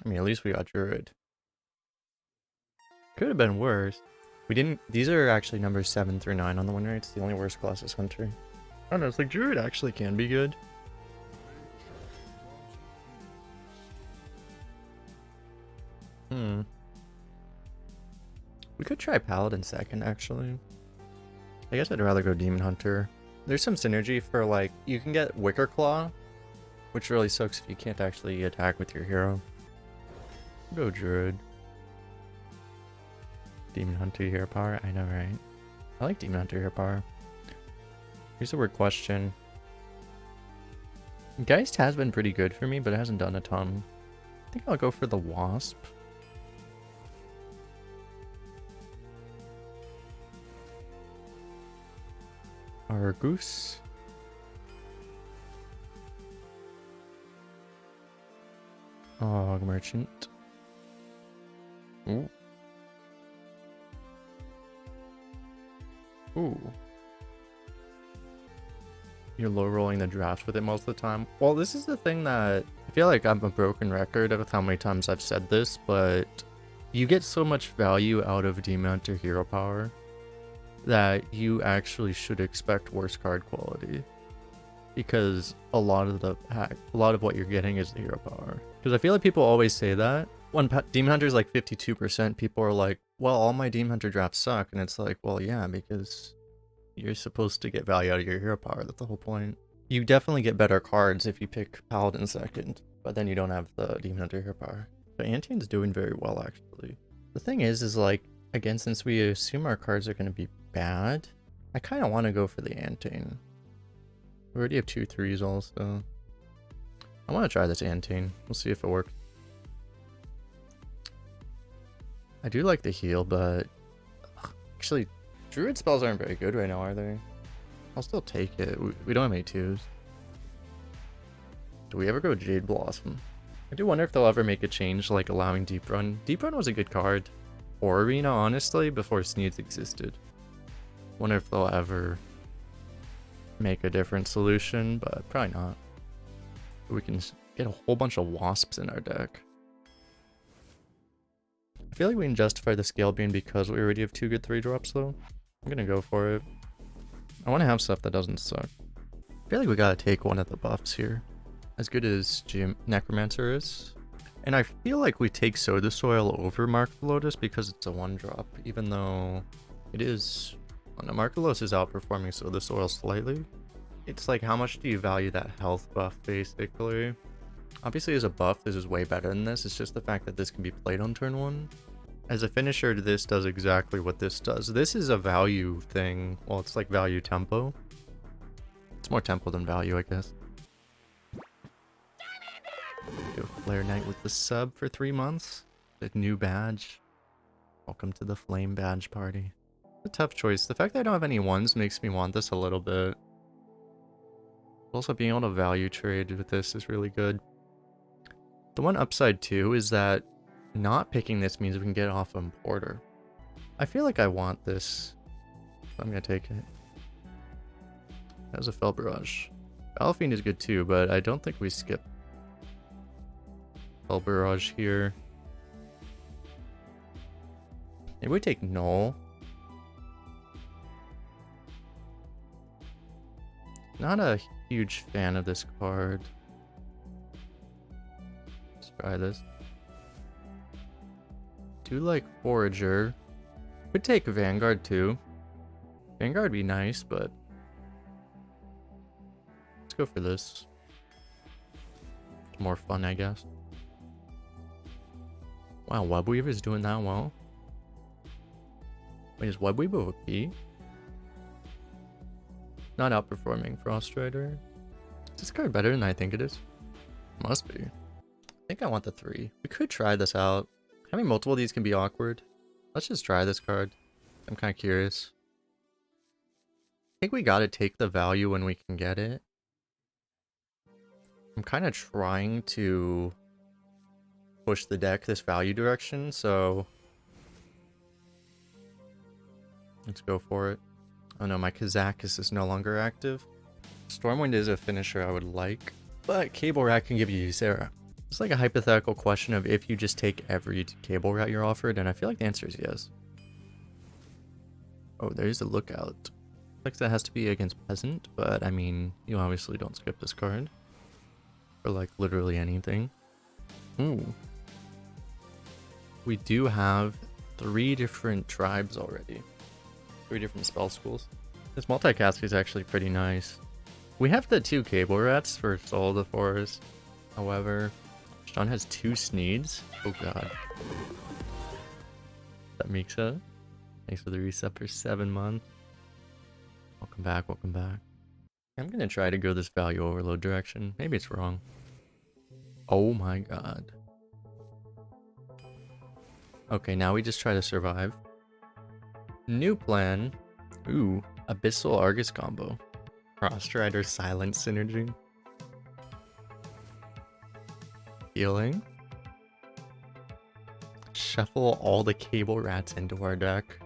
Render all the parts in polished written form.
I mean, at least we got Druid. Could have been worse. We didn't. These are actually numbers 7 through 9 on the win rates. The only worst class is Hunter. I don't know. It's like Druid actually can be good. We could try Paladin second, actually. I guess I'd rather go Demon Hunter. There's some synergy for, like, you can get Wicker Claw, which really sucks if you can't actually attack with your hero. Go Druid. Demon Hunter hero power? I know, right? I like Demon Hunter hero power. Here's a weird question. Geist has been pretty good for me, but it hasn't done a ton. I think I'll go for the Wasp. Argus. Og Merchant. Ooh. Ooh. You're low rolling the draft with it most of the time. Well, this is the thing that I feel like I'm a broken record of how many times I've said this, but you get so much value out of Demon Hunter hero power that you actually should expect worse card quality, because a lot of what you're getting is the hero power. Because I feel like people always say that when Demon Hunter is like 52%, people are like, well, all my Demon Hunter drafts suck, and it's like, well, yeah, because you're supposed to get value out of your hero power. That's the whole point. You definitely get better cards if you pick Paladin second, but then you don't have the Demon Hunter hero power. But Antine's doing very well, actually. The thing is like, again, since we assume our cards are going to be bad, I kind of want to go for the Antine. We already have 2 3s also. I want to try this Antine. We'll see if it works. I do like the heal, but actually, Druid spells aren't very good right now, are they? I'll still take it. We don't have any 2s. Do we ever go Jade Blossom? I do wonder if they'll ever make a change, like allowing Deep Run. Deep Run was a good card. Or Arena, honestly, before Sneeds existed. Wonder if they'll ever make a different solution, but probably not. We can get a whole bunch of Wasps in our deck. I feel like we can justify the scale being because we already have 2 good 3-drops, though. I'm gonna go for it. I want to have stuff that doesn't suck. I feel like we gotta take one of the buffs here. As good as Necromancer is. And I feel like we take Soda Soil over Mark of the Lotus because it's a 1-drop, even though it is... Well, no, Mark of the Lotus is outperforming Soda Soil slightly. It's like, how much do you value that health buff, basically? Obviously, as a buff, this is way better than this. It's just the fact that this can be played on turn 1. As a finisher, this does exactly what this does. This is a value thing. Well, it's like value tempo. It's more tempo than value, I guess. Go Flare Knight with the sub for 3 months. The new badge. Welcome to the Flame Badge party. A tough choice. The fact that I don't have any 1s makes me want this a little bit. Also, being able to value trade with this is really good. The one upside too is that not picking this means we can get off Importer. I feel like I want this. So I'm gonna take it. That was a Fell Barrage. Fiend is good too, but I don't think we skip Fell Barrage here. Maybe we take Null. Not a huge fan of this card. Let's try this. Do like Forager. Could take Vanguard too. Vanguard would be nice, but let's go for this. It's more fun, I guess. Wow, Webweaver is doing that well. Wait, is Webweaver OP? Not outperforming Frost Rider. Is this card better than I think it is? Must be. I think I want the 3. We could try this out. Having multiple of these can be awkward. Let's just try this card. I'm kind of curious. I think we gotta take the value when we can get it. I'm kind of trying to push the deck this value direction, so let's go for it. Oh no, my Kazakis is no longer active. Stormwind is a finisher I would like, but Cable Rack can give you Ysera. It's like a hypothetical question of if you just take every cable route you're offered, and I feel like the answer is yes. Oh, there's a lookout. Looks like that has to be against Peasant, but I mean, you obviously don't skip this card. For like literally anything. Ooh. We do have 3 different tribes already. 3 different spell schools. This multicast is actually pretty nice. We have the 2 cable rats for Soul of the Forest. However, Sean has 2 Sneeds. Oh god. That makes it. Thanks for the reset for 7 months. Welcome back, welcome back. I'm gonna try to go this value overload direction. Maybe it's wrong. Oh my god. Okay, now we just try to survive. New plan. Ooh, Abyssal Argus combo. Crossstrider Silent Synergy. Healing. Shuffle all the cable rats into our deck.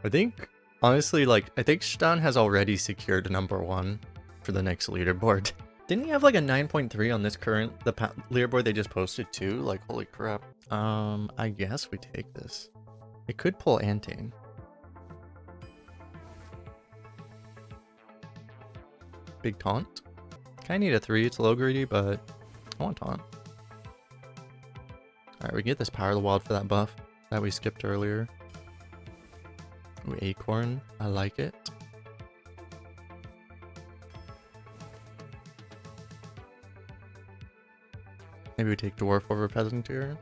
I think, honestly, like, I think Stan has already secured #1 for the next leaderboard. Didn't he have like a 9.3 on this current, the leaderboard they just posted too? Like, holy crap. I guess we take this. It could pull Antane. Big taunt. Kinda need a 3, it's low greedy, but I want taunt. Alright, we get this Power of the Wild for that buff that we skipped earlier. Ooh, Acorn, I like it. Maybe we take Dwarf over Peasant here.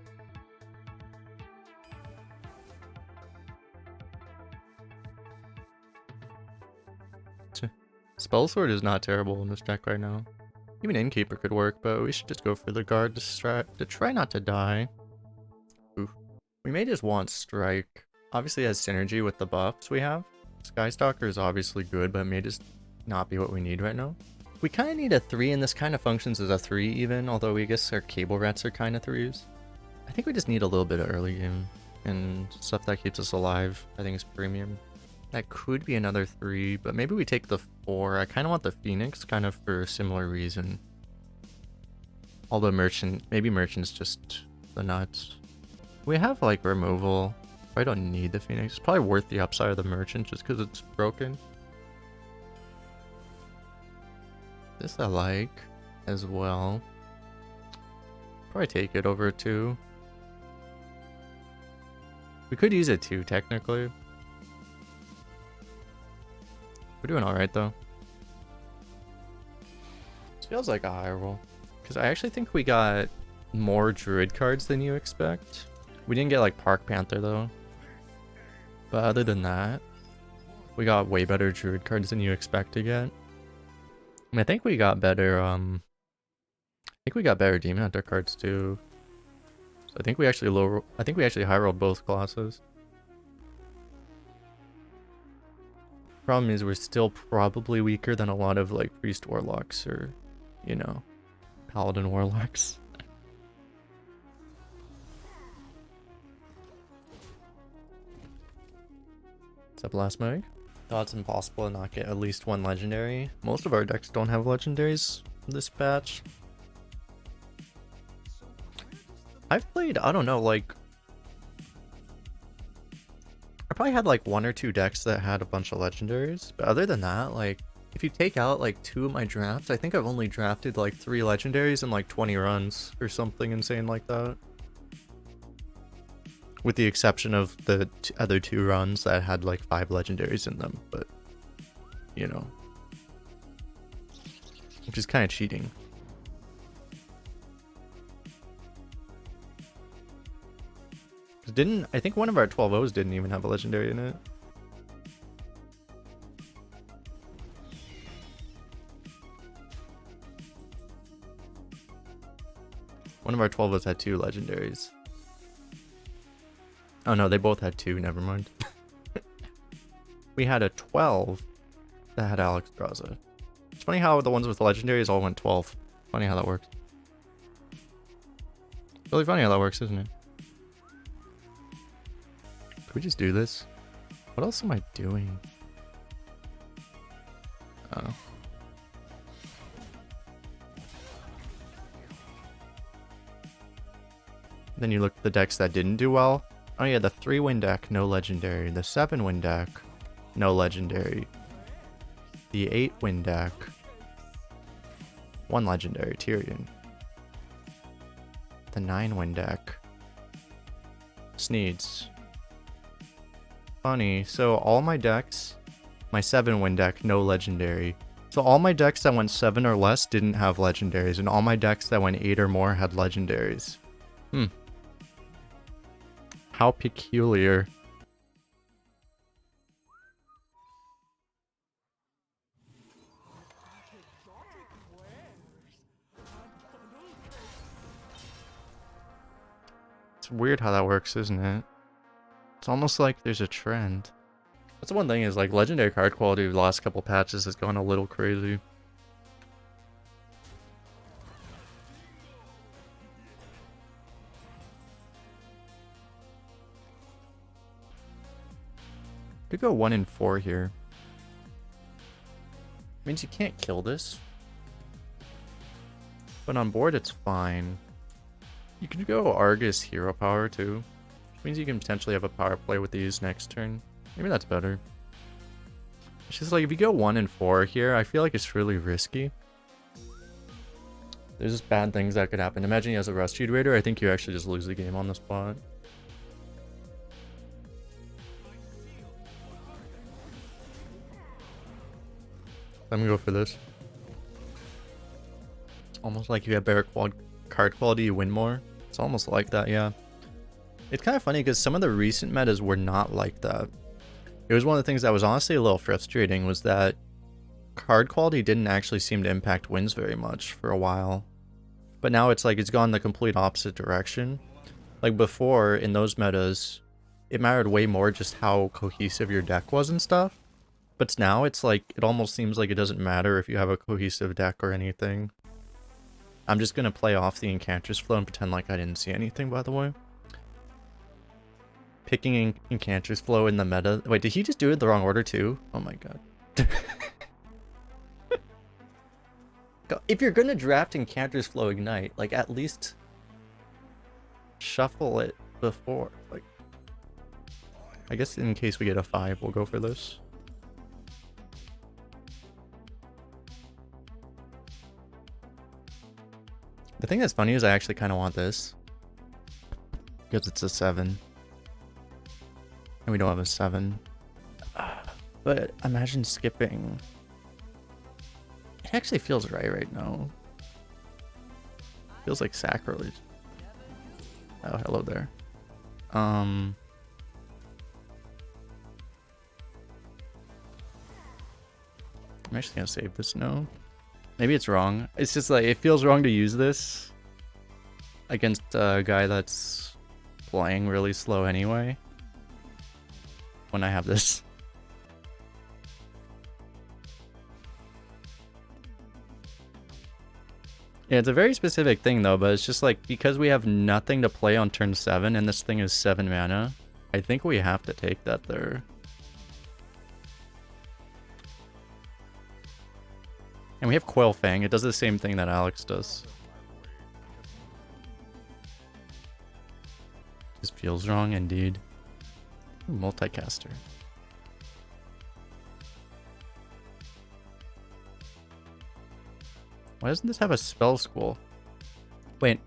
Spell Sword is not terrible in this deck right now. Even Innkeeper could work, but we should just go for the Guard to try not to die. Oof. We may just want Strike. Obviously it has synergy with the buffs we have. Skystalker is obviously good, but it may just not be what we need right now. We kind of need a 3, and this kind of functions as a 3 even, although we guess our cable rats are kind of 3s. I think we just need a little bit of early game, and stuff that keeps us alive, I think is premium. That could be another 3, but maybe we take the 4. I kind of want the Phoenix, kind of for a similar reason. Although maybe Merchant's just the nuts. We have like removal. I don't need the Phoenix. It's probably worth the upside of the Merchant just because it's broken. This I like as well. Probably take it over a 2. We could use a 2 technically. We're doing alright though. This feels like a high roll. Because I actually think we got more Druid cards than you expect. We didn't get like Park Panther though. But other than that, we got way better Druid cards than you expect to get. I think we got better, Demon Hunter cards too. So I think we actually high rolled both classes. Problem is we're still probably weaker than a lot of like Priest Warlocks or, you know, Paladin Warlocks. What's up, last Meg? Thought it's impossible to not get at least 1 legendary. Most of our decks don't have legendaries this patch. I've played, I don't know, like... I probably had like 1 or 2 decks that had a bunch of legendaries. But other than that, like, if you take out like 2 of my drafts, I think I've only drafted like 3 legendaries in like 20 runs or something insane like that. With the exception of the other 2 runs that had like 5 legendaries in them, but you know, which is kind of cheating. I think one of our 12-0s didn't even have a legendary in it. One of our 12-0s had 2 legendaries. Oh no, they both had 2, never mind. We had a 12 that had Alex Graza. It's funny how the ones with legendaries all went 12. Funny how that works. Really funny how that works, isn't it? Could we just do this? What else am I doing? Oh. Then you look at the decks that didn't do well. Oh yeah, the 3-win deck, no legendary. The 7-win deck, no legendary. The 8-win deck, 1 legendary, Tyrion. The 9-win deck, Sneeds. Funny, so all my decks, my 7-win deck, no legendary. So all my decks that went 7 or less didn't have legendaries, and all my decks that went 8 or more had legendaries. How peculiar. It's weird how that works, isn't it? It's almost like there's a trend. That's the one thing is, like, legendary card quality of the last couple patches has gone a little crazy. Could go 1 and 4 here. Means you can't kill this. But on board it's fine. You can go Argus Hero Power too. Which means you can potentially have a power play with these next turn. Maybe that's better. It's just like if you go 1 and 4 here, I feel like it's really risky. There's just bad things that could happen. Imagine he has a Rescued Raider, I think you actually just lose the game on the spot. Let me go for this. It's almost like you have better card quality, you win more. It's almost like that, yeah. It's kind of funny because some of the recent metas were not like that. It was one of the things that was honestly a little frustrating was that card quality didn't actually seem to impact wins very much for a while. But now it's like it's gone the complete opposite direction. Like before, in those metas, it mattered way more just how cohesive your deck was and stuff. But now it's like, it almost seems like it doesn't matter if you have a cohesive deck or anything. I'm just going to play off the Enchantress flow and pretend like I didn't see anything, by the way. Picking Enchantress flow in the meta. Wait, did he just do it in the wrong order too? Oh my god. If you're going to draft Enchantress flow Ignite, like at least shuffle it before. Like, I guess in case we get a 5, we'll go for this. The thing that's funny is I actually kind of want this. Because it's a 7. And we don't have a 7. But imagine skipping. It actually feels right now. Feels like sacrilege. Oh, hello there. I'm actually gonna save this now. Maybe it's wrong. It's just like, it feels wrong to use this against a guy that's playing really slow anyway. When I have this. Yeah, it's a very specific thing though, but it's just like, because we have nothing to play on turn 7 and this thing is 7 mana, I think we have to take that there. And we have Coil Fang. It does the same thing that Alex does. This feels wrong indeed. Ooh, multicaster. Why doesn't this have a spell school? Wait.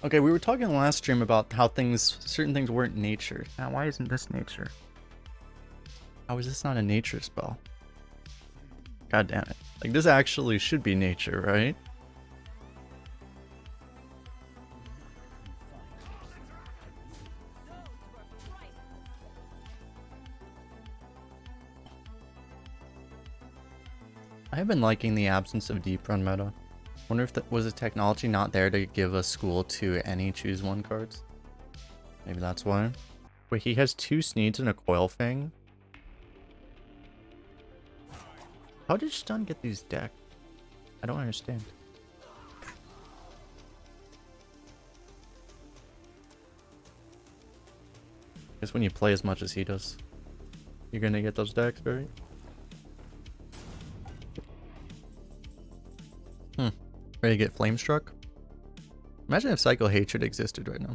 Okay, we were talking last stream about how certain things weren't nature. Now, why isn't this nature? How is this not a nature spell? God damn it. Like, this actually should be nature, right? I have been liking the absence of deep run meta. Wonder if that was a technology not there to give a school to any choose one cards. Maybe that's why. Wait, he has 2 Sneeds and a Coil Fang? How did Stun get these decks? I don't understand. Guess when you play as much as he does, you're gonna get those decks, right? Ready to get Flame Struck? Imagine if Psycho Hatred existed right now.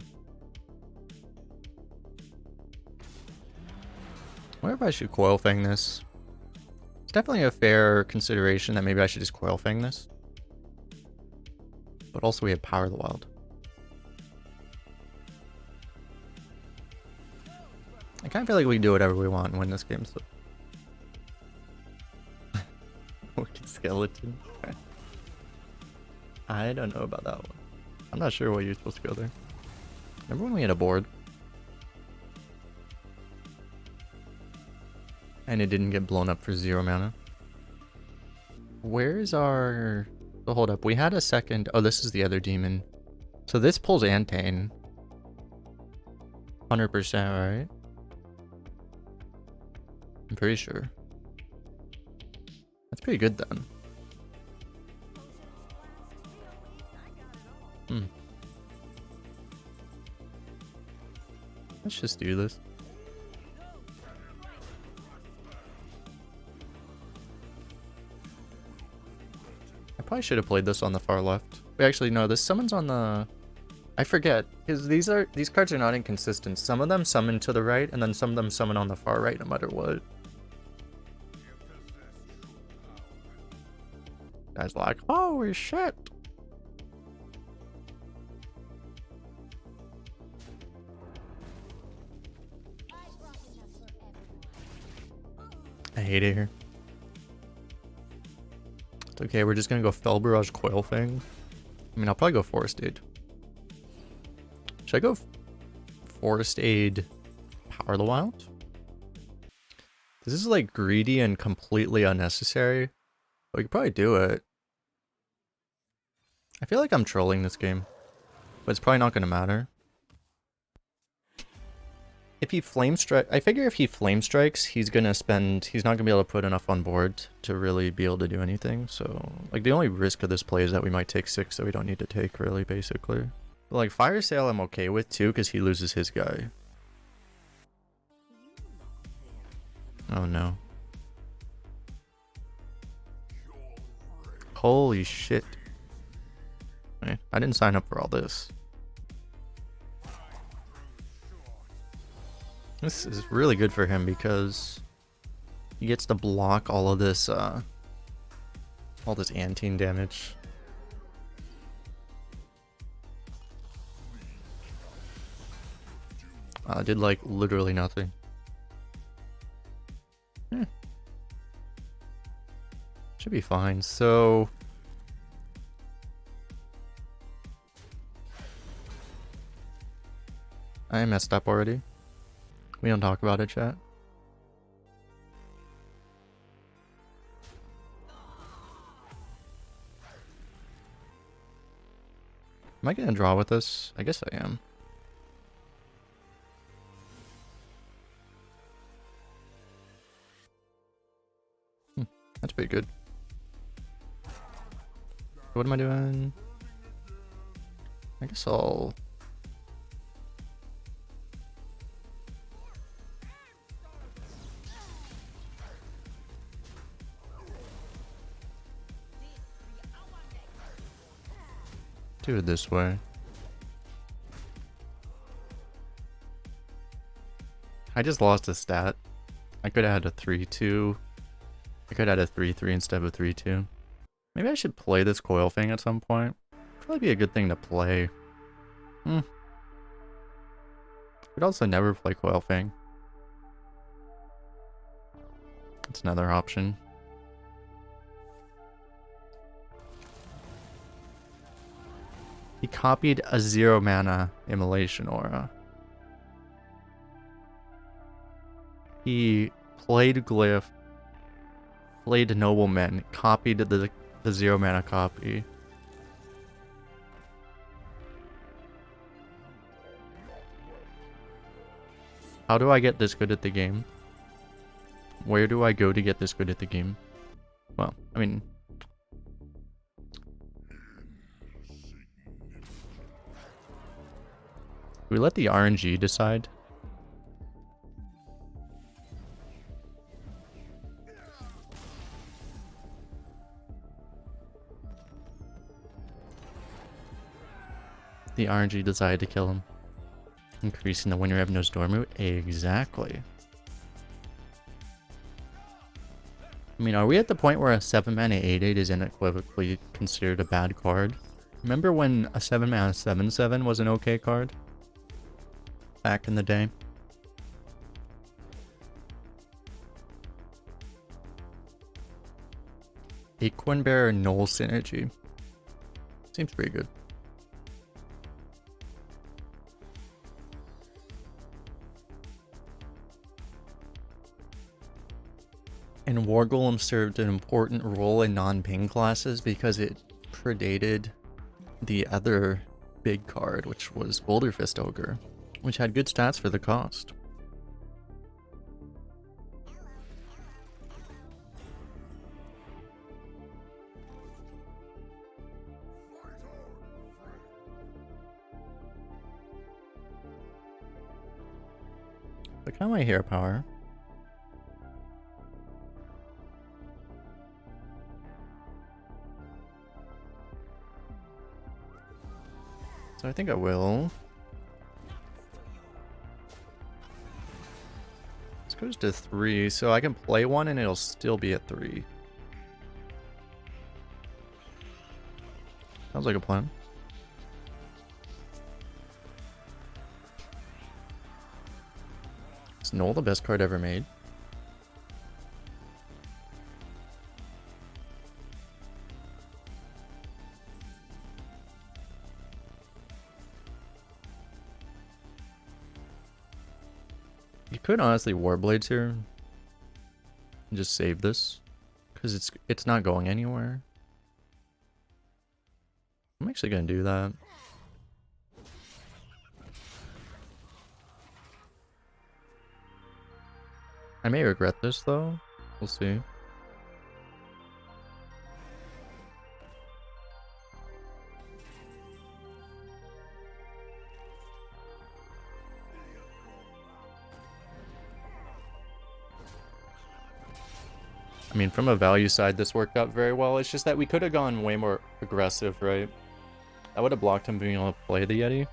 I wonder if I should Coil Fang this. It's definitely a fair consideration that maybe I should just Coil Fang this. But also we have Power of the Wild. I kind of feel like we can do whatever we want and win this game, so. Wicked Skeleton. I don't know about that one. I'm not sure why you're supposed to go there. Remember when we had a board? And it didn't get blown up for 0 mana? Where's our... So hold up, we had a second... Oh, this is the other demon. So this pulls Antane. 100%, right? I'm pretty sure. That's pretty good then. Let's just do this. I probably should have played this on the far left. Wait, actually, no, this summons on the... I forget, because these cards are not inconsistent. Some of them summon to the right, and then some of them summon on the far right, no matter what. Guys like, holy shit! I hate it here. It's okay, we're just gonna go Fell Barrage Coil Fang. I mean, I'll probably go Forest Aid. Should I go Forest Aid Power the Wild? This is like greedy and completely unnecessary. But we could probably do it. I feel like I'm trolling this game. But it's probably not gonna matter. If he Flame Strike, I figure if he Flame Strikes, he's not gonna be able to put enough on board to really be able to do anything. So, like, the only risk of this play is that we might take 6 that we don't need to take, really, basically. But, like, Fire Sale I'm okay with, too, because he loses his guy. Oh, no. Holy shit. Okay, I didn't sign up for all this. This is really good for him because he gets to block all this Antine damage. Did like literally nothing. Should be fine. So I messed up already. We don't talk about it, chat. Am I gonna draw with this? I guess I am. That's pretty good. What am I doing? I guess I'll... do it this way. I just lost a stat. I could have had a 3-2. I could have had a 3-3 instead of a 3-2. Maybe I should play this Coil Fang at some point. Probably be a good thing to play. Could also never play Coil Fang. That's another option. He copied a 0 mana Immolation Aura. He played Glyph, played Nobleman, copied the 0 mana copy. How do I get this good at the game? Where do I go to get this good at the game? Well, I mean... we let the RNG decide. The RNG decided to kill him. Increasing the win rate of no Stormwind. Exactly. I mean, are we at the point where a 7-mana 8/8 is unequivocally considered a bad card? Remember when a 7-mana 7/7 was an okay card? Back in the day? Acorn Bear Null Synergy. Seems pretty good. And War Golem served an important role in non-ping classes because it predated the other big card, which was Boulder Fist Ogre, which had good stats for the cost. Look at my hero power. So I think I will. This goes to 3, so I can play one and it'll still be at 3. Sounds like a plan. Is Null the best card ever made? You could honestly Warblades here and just save this, because it's not going anywhere. I'm actually gonna do that. I may regret this though. We'll see. I mean, from a value side, this worked out very well. It's just that we could have gone way more aggressive, right? I would have blocked him being able to play the Yeti.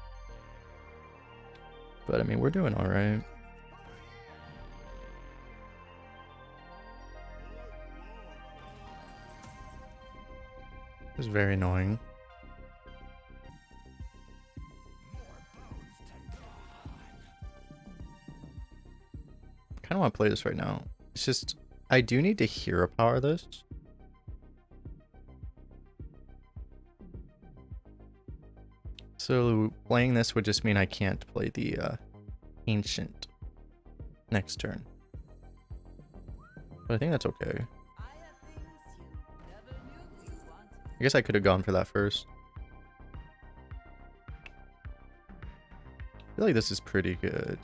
But I mean, we're doing alright. It's very annoying. I kind of want to play this right now. It's just, I do need to hero power this. So playing this would just mean I can't play the Ancient next turn. But I think that's okay. I guess I could have gone for that first. I feel like this is pretty good.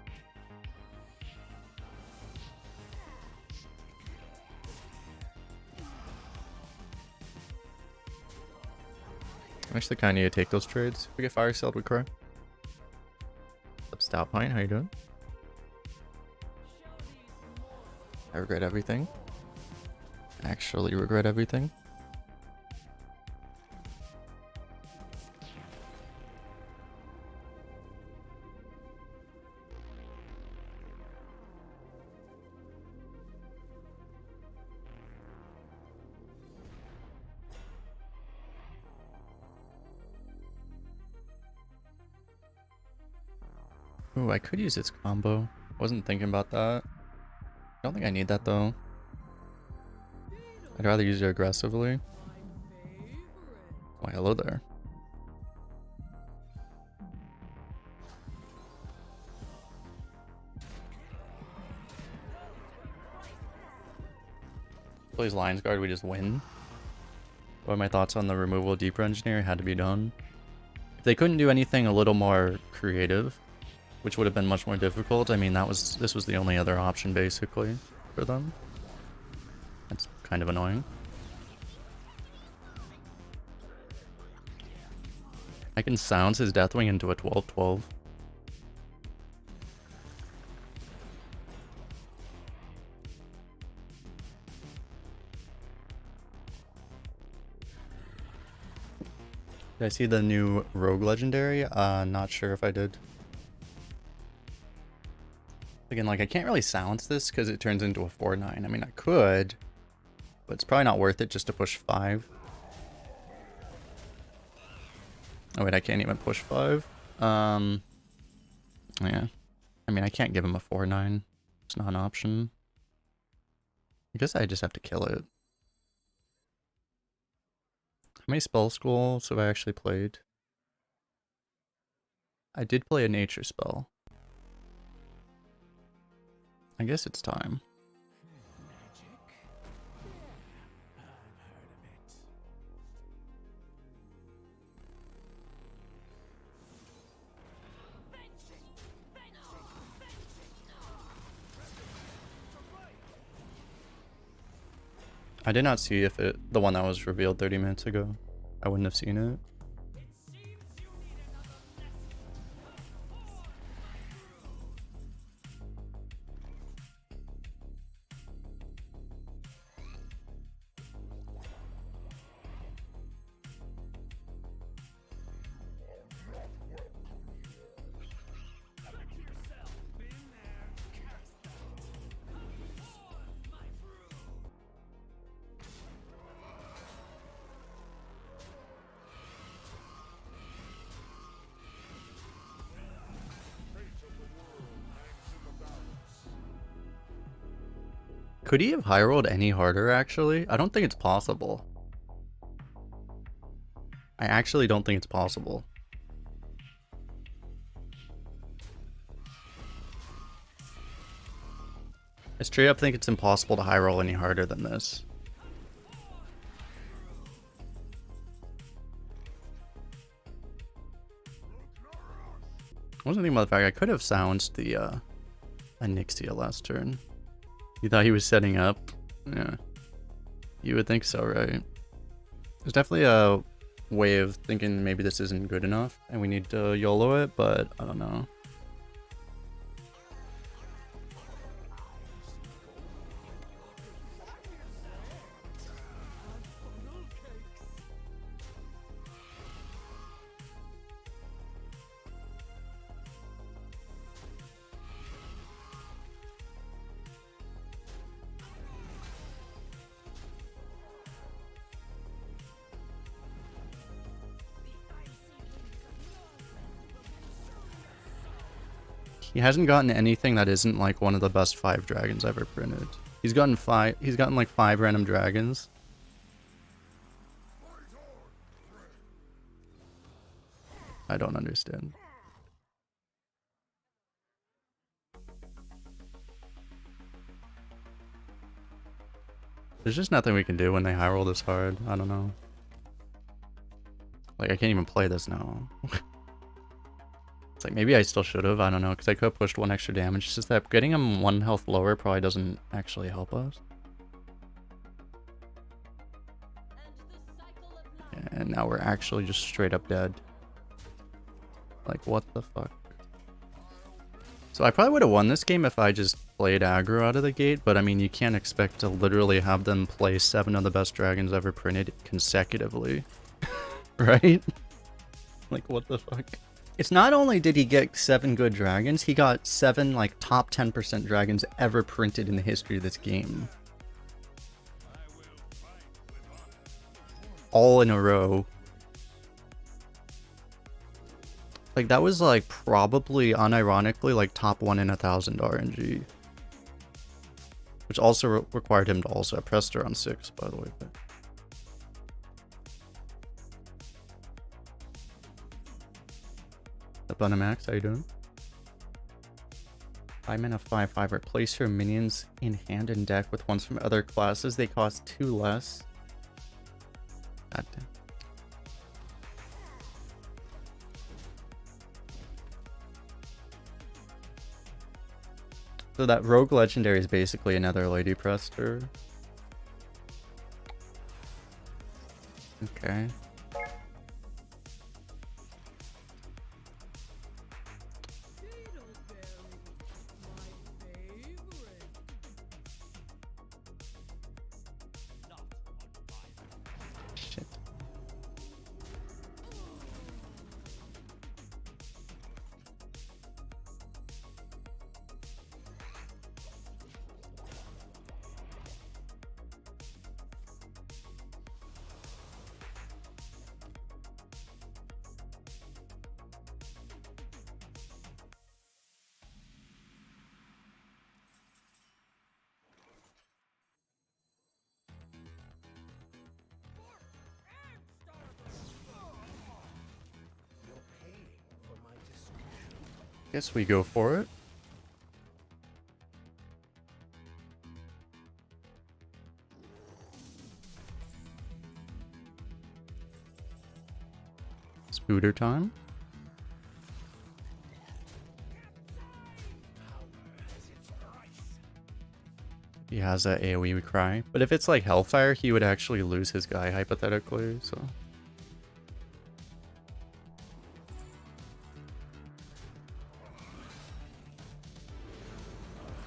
I actually kind of need to take those trades. If we get fire sealed, we cry. What's up, Stoutpine? How you doing? I regret everything. Actually regret everything. Ooh, I could use its combo. Wasn't thinking about that. I don't think I need that though. I'd rather use it aggressively. Why, hello there. Plays Lions Guard, we just win. What are my thoughts on the removal of Deeper Engineer? It had to be done. If they couldn't do anything a little more creative, which would have been much more difficult. I mean, this was the only other option basically for them. That's kind of annoying. I can silence his Deathwing into a 12/12. Did I see the new Rogue Legendary? Not sure if I did. Again, like, I can't really silence this because it turns into a 4/9. I mean, I could, but it's probably not worth it just to push 5. Oh wait, I can't even push 5. Yeah. I mean, I can't give him a 4-9. It's not an option. I guess I just have to kill it. How many spell schools have I actually played? I did play a nature spell. I guess it's time. I did not see if the one that was revealed 30 minutes ago. I wouldn't have seen it. Could he have high rolled any harder, actually? I don't think it's possible. I actually don't think it's possible. I straight up think it's impossible to high roll any harder than this. I wasn't thinking about the fact I could have silenced the Onyxia last turn. You thought he was setting up? Yeah. You would think so, right? There's definitely a way of thinking maybe this isn't good enough and we need to YOLO it, but I don't know. He hasn't gotten anything that isn't like one of the best 5 dragons ever printed. He's gotten like 5 random dragons. I don't understand. There's just nothing we can do when they high roll this hard. I don't know. Like, I can't even play this now. It's like, maybe I still should have. I don't know, because I could have pushed 1 extra damage. It's just that getting him 1 health lower probably doesn't actually help us. And now we're actually just straight up dead. Like, what the fuck? So I probably would have won this game if I just played aggro out of the gate, but I mean, you can't expect to literally have them play 7 of the best dragons ever printed consecutively. Right? Like, what the fuck? It's not only did he get 7 good dragons, he got 7 like top 10% dragons ever printed in the history of this game. All in a row. Like, that was like probably unironically like top 1 in 1,000 RNG. Which also required him to also have Prester on 6, by the way. But... Max, how you doing? 5 mana 5/5. Replace your minions in hand and deck with ones from other classes. They cost 2 less. God damn. So that rogue legendary is basically another Lady Prester. Okay. Guess we go for it. Spooter time. He has that AoE cry. But if it's like Hellfire, he would actually lose his guy, hypothetically, so...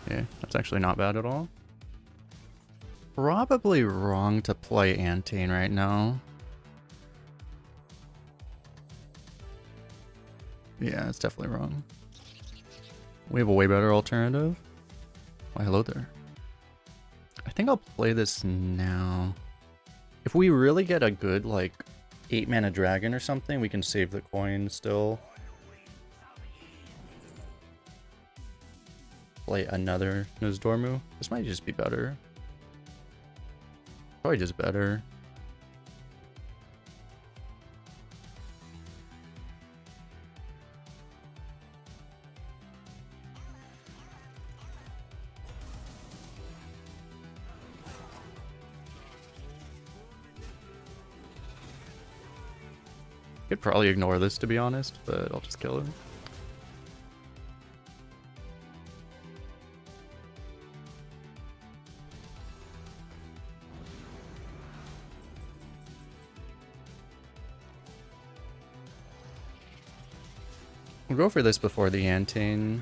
Yeah, that's actually not bad at all. Probably wrong to play Antane right now. Yeah, it's definitely wrong. We have a way better alternative. Why, hello there. I think I'll play this now. If we really get a good, like, 8-mana dragon or something, we can save the coin still. Play another Nozdormu. This might just be better. Probably just better. Could probably ignore this, to be honest, but I'll just kill him. We'll go for this before the Antane.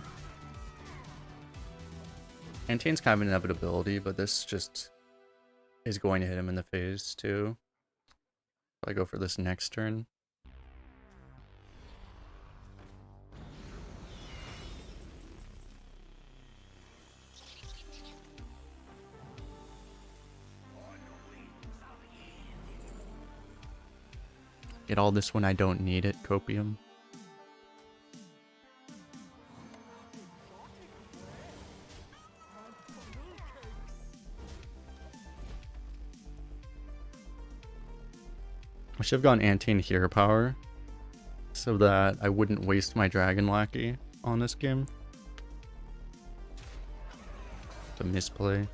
Antane's kind of an inevitability, but this just is going to hit him in the face, too. Probably go for this next turn. Get all this when I don't need it, Copium. I should have gone Antane Hero Power so that I wouldn't waste my Dragon Lackey on this game. It's a misplay.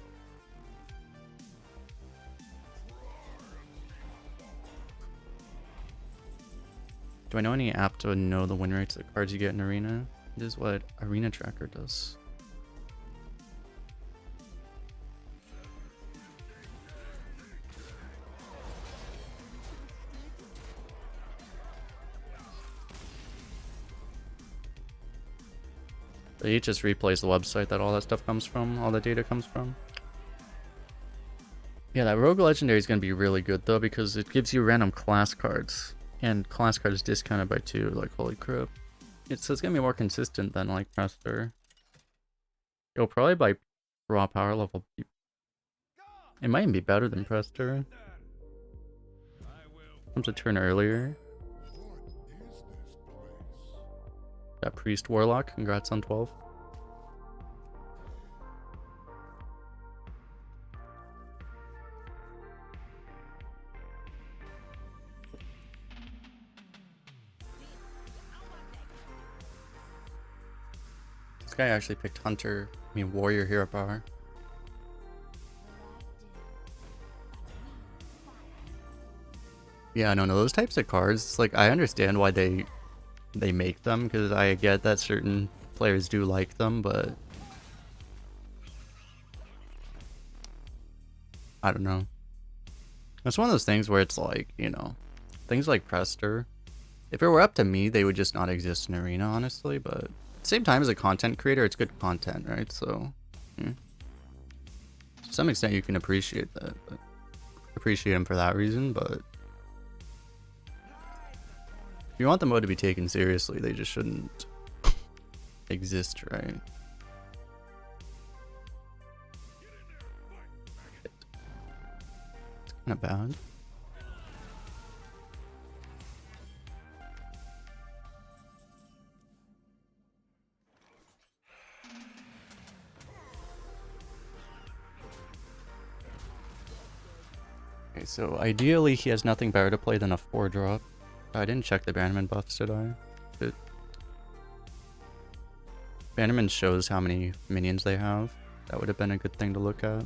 Do I know any app to know the win rates of the cards you get in Arena? This is what Arena Tracker does. They just replays the website that all that stuff comes from, all the data comes from. Yeah, that Rogue Legendary is going to be really good though because it gives you random class cards. And class cards discounted by 2, like holy crap. So it's going to be more consistent than like Prester. It'll probably by raw power level be... It might even be better than Prester. Comes a turn earlier. Got Priest Warlock, congrats on 12. This guy actually picked Hunter, Warrior Hero Power. Yeah, no, those types of cards, it's like, I understand why they make them, because I get that certain players do like them, but I don't know. It's one of those things where it's like, you know, things like Prester, if it were up to me, they would just not exist in Arena, honestly, but at the same time, as a content creator, it's good content, right? So, to some extent, you can appreciate that, but appreciate them for that reason, but if you want the mode to be taken seriously, they just shouldn't exist, right? It's kind of bad. Okay, so ideally he has nothing better to play than a 4-drop. I didn't check the Bannerman buffs, did I? Bannerman shows how many minions they have. That would have been a good thing to look at.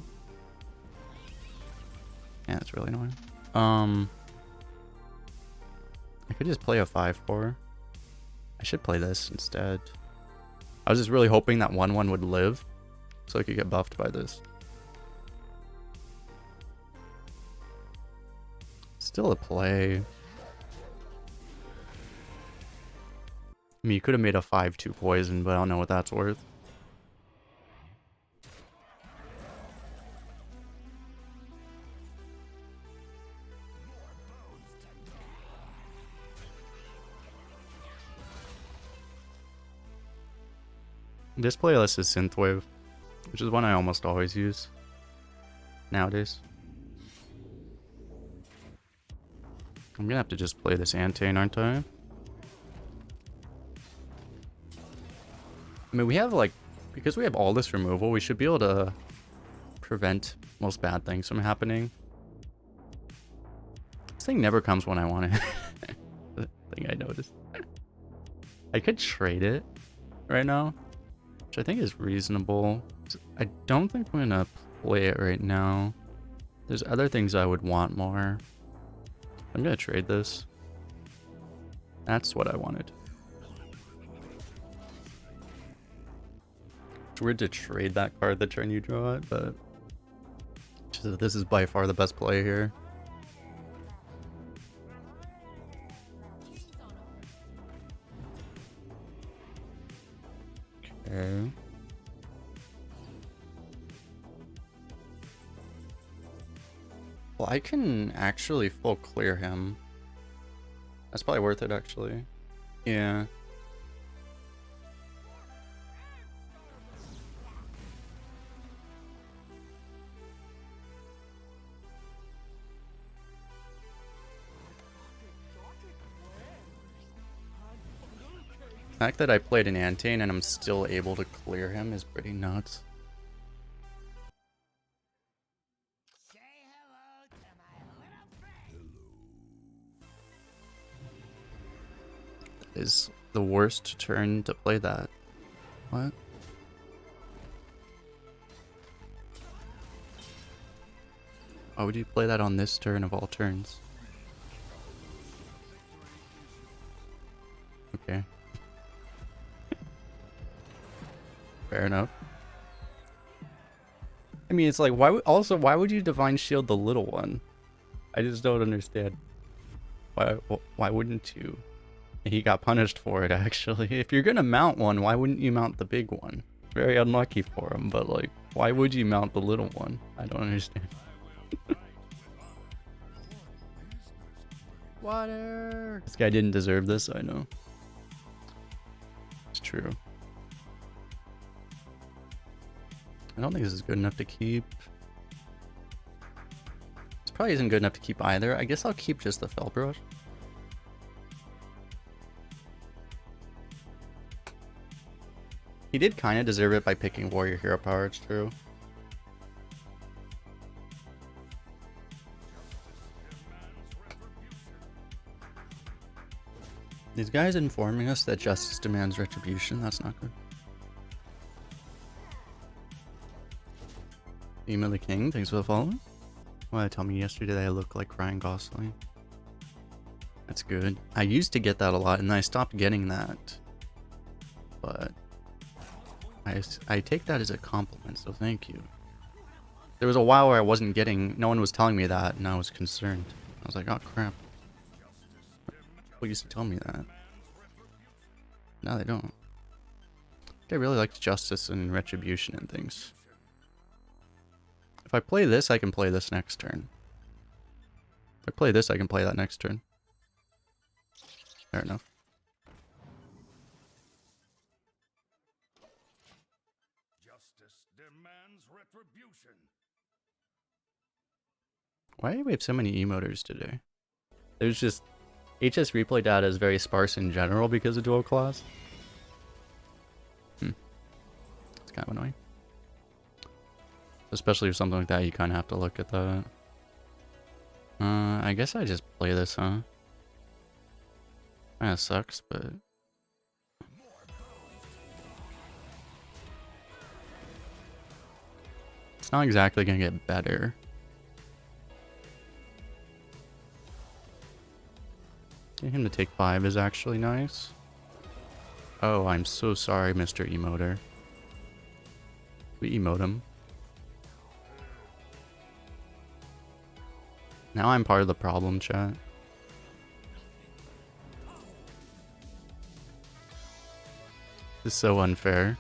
Yeah, that's really annoying. I could just play a 5/4. I should play this instead. I was just really hoping that 1/1 would live, so I could get buffed by this. Still a play. I mean, you could have made a 5/2 poison, but I don't know what that's worth. This playlist is Synthwave, which is one I almost always use nowadays. I'm gonna have to just play this Antane, aren't I? I mean, we have like, because we have all this removal, we should be able to prevent most bad things from happening. This thing never comes when I want it. The thing I noticed. I could trade it right now, which I think is reasonable. I don't think I'm gonna play it right now. There's other things I would want more. I'm gonna trade this. That's what I wanted. It's weird to trade that card the turn you draw it, but this is by far the best play here. Okay. Well, I can actually full clear him. That's probably worth it, actually. Yeah. The fact that I played an Antane and I'm still able to clear him is pretty nuts. That is the worst turn to play that. What? Why would you play that on this turn of all turns? Okay. Fair enough. I mean, it's like, why would you Divine Shield the little one? I just don't understand. Why wouldn't you? He got punished for it, actually. If you're gonna mount one, why wouldn't you mount the big one? Very unlucky for him, but like, why would you mount the little one? I don't understand. Water! This guy didn't deserve this, I know. It's true. I don't think this is good enough to keep. This probably isn't good enough to keep either. I guess I'll keep just the Fell Brush. He did kind of deserve it by picking Warrior Hero Power, it's true. These guys informing us that justice demands retribution, that's not good. Theme of the King, thanks for the follow. Well, tell me yesterday that I look like Ryan Gosling. That's good. I used to get that a lot and I stopped getting that. But I take that as a compliment, so thank you. There was a while where I wasn't getting, no one was telling me that, and I was concerned. I was like, oh crap. People used to tell me that. Now they don't. I really liked justice and retribution and things. If I play this, I can play this next turn. If I play this, I can play that next turn. Fair enough. Why do we have so many emoters today? There's just... HS replay data is very sparse in general because of dual class. It's kind of annoying. Especially with something like that, you kind of have to look at that. I guess I just play this, huh? Kinda sucks, but... not exactly gonna get better. Getting him to take 5 is actually nice. Oh, I'm so sorry, Mr. Emoter. We emote him. Now I'm part of the problem, chat. This is so unfair.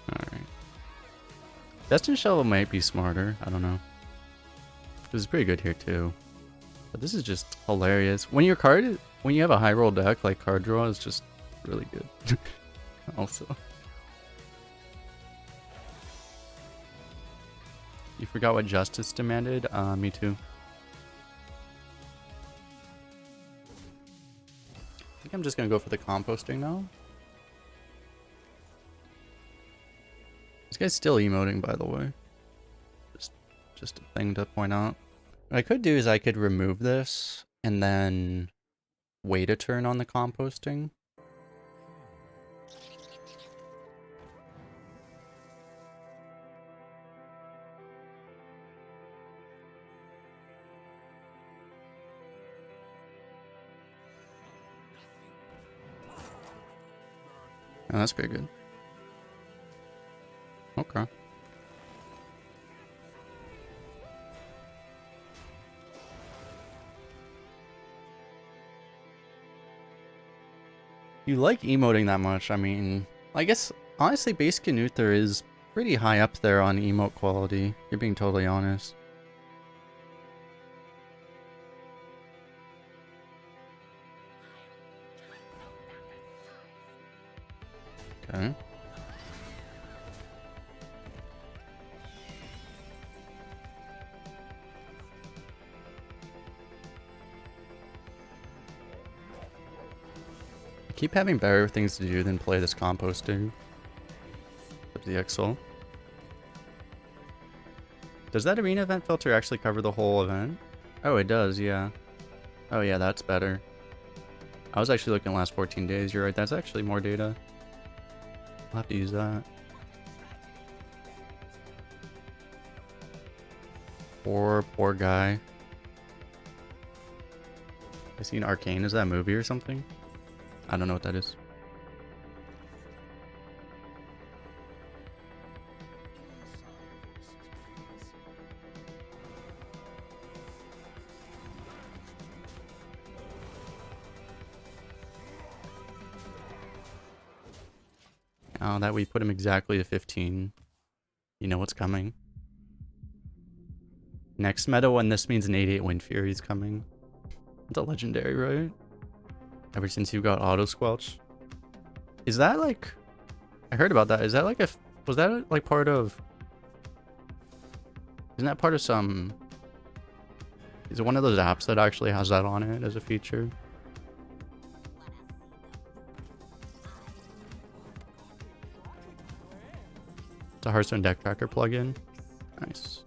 Alright. Destin Shovel might be smarter. I don't know. This is pretty good here too. But this is just hilarious. When you have a high roll deck, like card draw is just really good. Also. You forgot what justice demanded? Me too. I think I'm just gonna go for the composting now. This guy's still emoting, by the way. Just a thing to point out. What I could do is I could remove this and then wait a turn on the composting. Oh, that's pretty good. Okay. You like emoting that much, I mean, I guess, honestly, Base Canuther is pretty high up there on emote quality, you're being totally honest. Okay. Keep having better things to do than play this composting. Of the XL. Does that arena event filter actually cover the whole event? Oh, it does, yeah. Oh yeah, that's better. I was actually looking at the last 14 days, you're right, that's actually more data. I'll have to use that. Poor guy. I seen Arcane, is that a movie or something? I don't know what that is. Oh, that we put him exactly to 15. You know what's coming. Next meta when this means an 8/8 Wind Fury is coming. It's a legendary, right? Ever since you got auto squelch. Is that like, I heard about that. Is that like was that like part of, isn't that part of some, is it one of those apps that actually has that on it as a feature? It's a Hearthstone deck tracker plugin. Nice.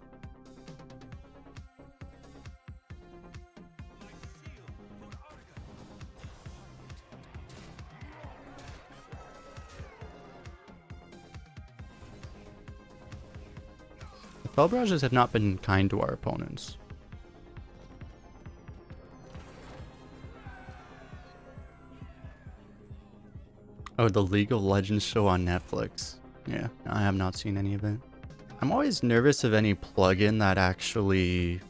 Spell barrages have not been kind to our opponents. Oh, the League of Legends show on Netflix. Yeah, I have not seen any of it. I'm always nervous of any plugin that actually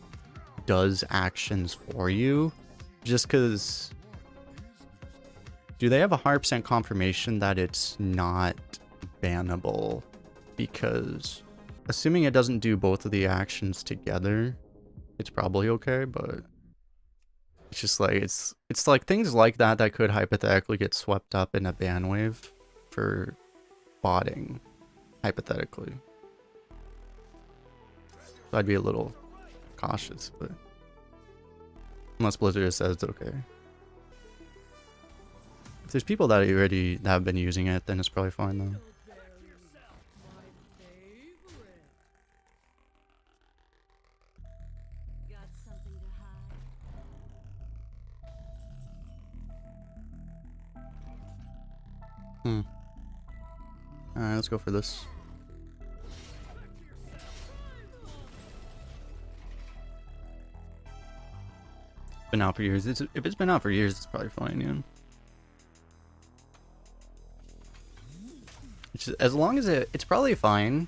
does actions for you. Just because... Do they have a 100% confirmation that it's not bannable? Because... assuming it doesn't do both of the actions together, it's probably okay, but... It's just like, it's like things like that that could hypothetically get swept up in a ban wave for botting, hypothetically. So I'd be a little cautious, but unless Blizzard says it's okay. If there's people that already have been using it, then it's probably fine though. Alright, let's go for this. Been out for years. If it's been out for years, it's probably fine, yeah. As long as it's probably fine.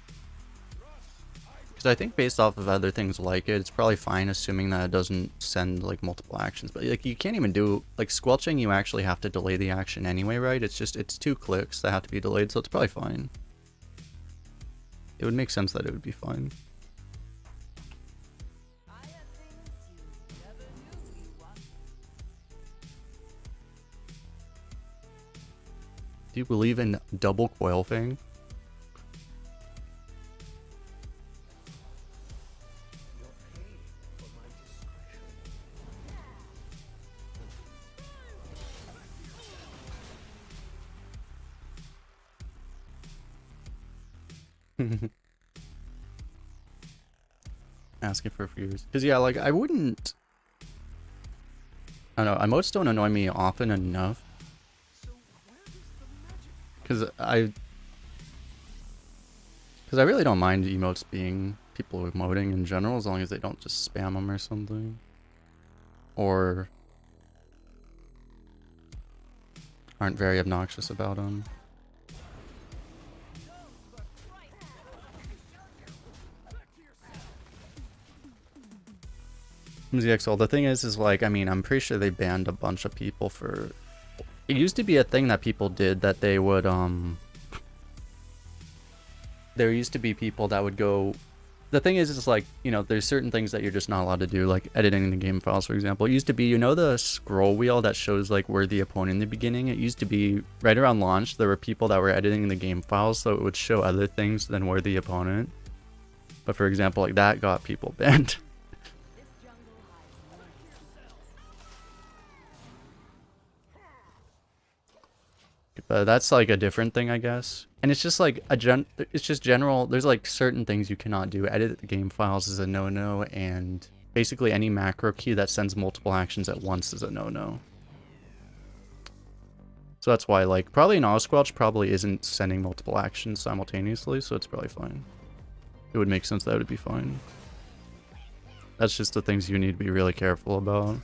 Because I think based off of other things like it, it's probably fine assuming that it doesn't send like multiple actions. But like you can't even do like squelching, you actually have to delay the action anyway, right? It's 2 clicks that have to be delayed, so it's probably fine. It would make sense that it would be fine. Do you believe in double coil thing? Asking for views. Because yeah, like I wouldn't... I don't know, emotes don't annoy me often enough. Because I really don't mind emotes being people emoting in general, as long as they don't just spam them or something. Or aren't very obnoxious about them. MZXL, the thing is like, I mean, I'm pretty sure they banned a bunch of people for... It used to be a thing that people did that they would, there used to be people that would go... The thing is like, you know, there's certain things that you're just not allowed to do, like editing the game files, for example. It used to be, you know, the scroll wheel that shows like where the opponent in the beginning? It used to be, right around launch, there were people that were editing the game files, so it would show other things than where the opponent. But for example, like that got people banned. But that's like a different thing, I guess. And it's just like it's just general. There's like certain things you cannot do. Edit the game files is a no-no, and basically any macro key that sends multiple actions at once is a no-no. So that's why, like, probably an auto squelch probably isn't sending multiple actions simultaneously, so it's probably fine. It would make sense that it would be fine. That's just the things you need to be really careful about.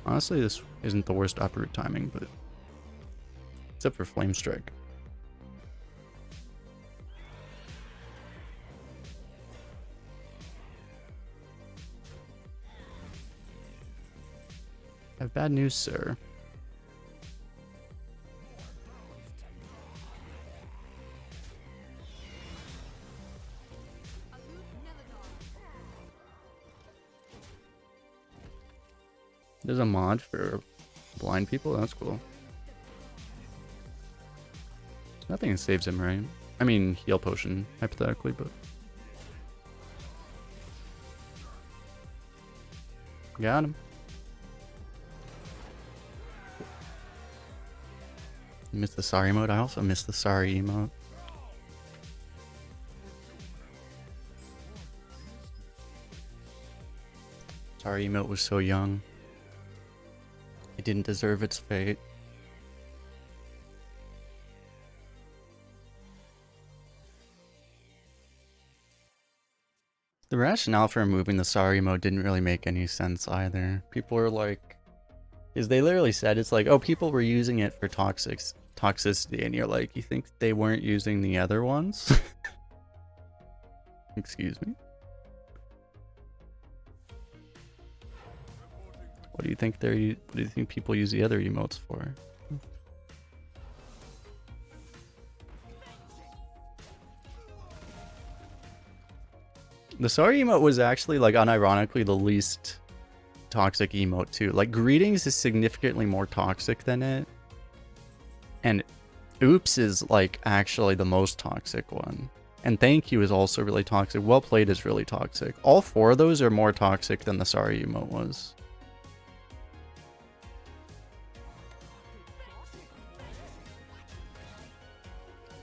Honestly, this isn't the worst uproot timing, but... Except for Flame Strike. I have bad news, sir. There's a mod for blind people? That's cool. Nothing saves him, right? I mean, heal potion, hypothetically, but... Got him. You missed the sorry emote? I also missed the sorry emote. Sorry emote was so young. It didn't deserve its fate. The rationale for removing the sorry mode didn't really make any sense either. People were like... Because they literally said, it's like, oh, people were using it for toxicity, and you're like, you think they weren't using the other ones? Excuse me? What do you think people use the other emotes for? The sorry emote was actually, like, unironically the least toxic emote too. Like, greetings is significantly more toxic than it. And oops is, like, actually the most toxic one. And thank you is also really toxic. Well played is really toxic. All 4 of those are more toxic than the sorry emote was.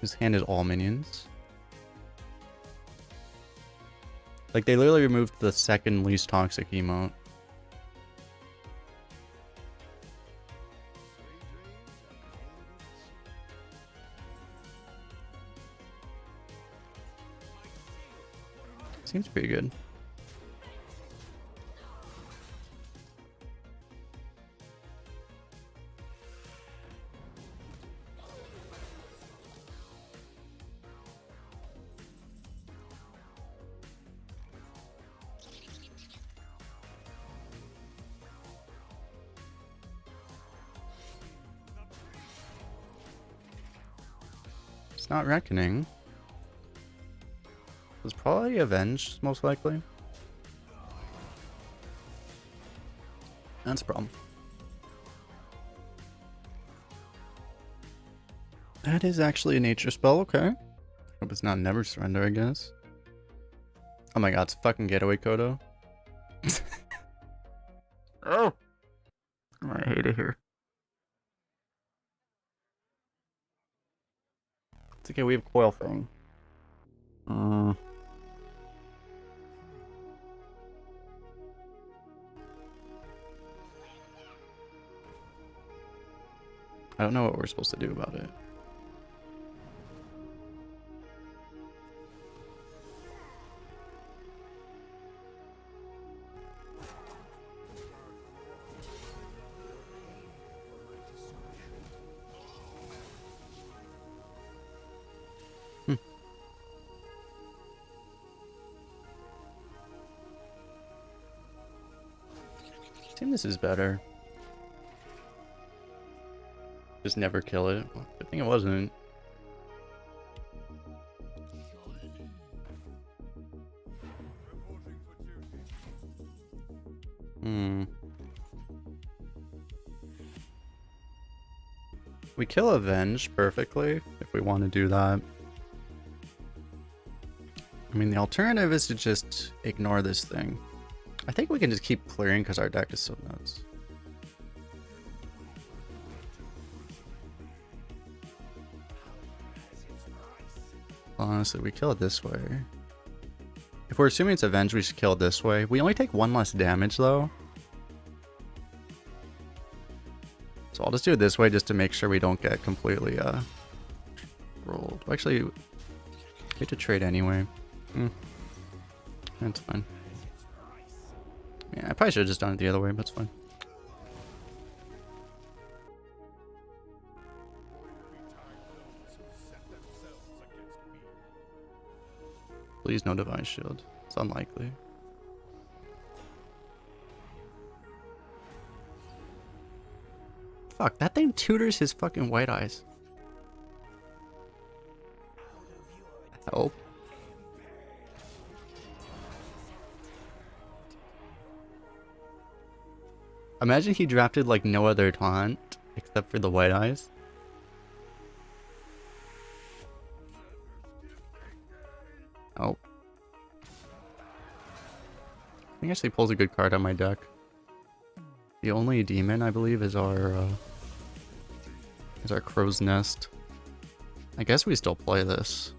His hand is all minions. Like, they literally removed the second least toxic emote. Seems pretty good. It's not Reckoning. It's probably Avenged, most likely. That's a problem. That is actually a nature spell, okay. Hope it's not Never Surrender, I guess. Oh my god, it's fucking Getaway Kodo. Oh! I hate it here. It's okay, we have Coil Fang. I don't know what we're supposed to do about it. I think this is better. Just never kill it. I think it wasn't. We kill Avenge perfectly if we want to do that. I mean, the alternative is to just ignore this thing. I think we can just keep clearing because our deck is so nuts. Honestly, we kill it this way. If we're assuming it's Avenge, we should kill it this way. We only take 1 less damage though. So I'll just do it this way just to make sure we don't get completely rolled. Actually, we have to trade anyway. That's fine. Yeah, I probably should have just done it the other way, but it's fine. Please no Divine Shield. It's unlikely. Fuck, that thing tutors his fucking White Eyes. Help. Imagine he drafted like no other taunt except for the White Eyes. Oh. I think actually pulls a good card on my deck. The only demon I believe is our Crow's Nest. I guess we still play this.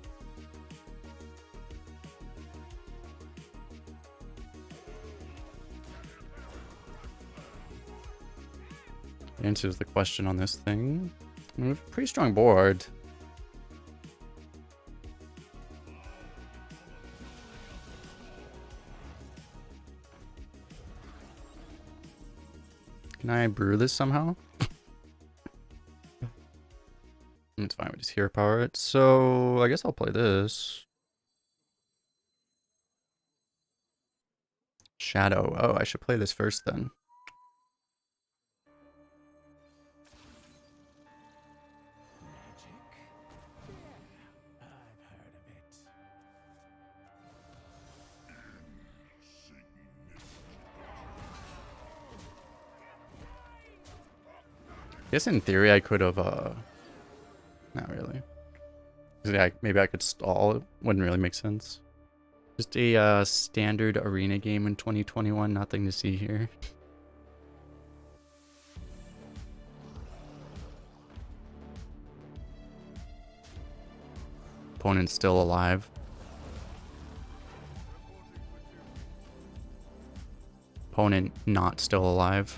Answers the question on this thing. We have a pretty strong board. Can I brew this somehow? It's fine, we just hero power it. So I guess I'll play this. Shadow. Oh, I should play this first then. I guess in theory I could have, not really. Yeah, maybe I could stall, it wouldn't really make sense. Just a standard arena game in 2021, nothing to see here. Opponent's still alive. Opponent not still alive.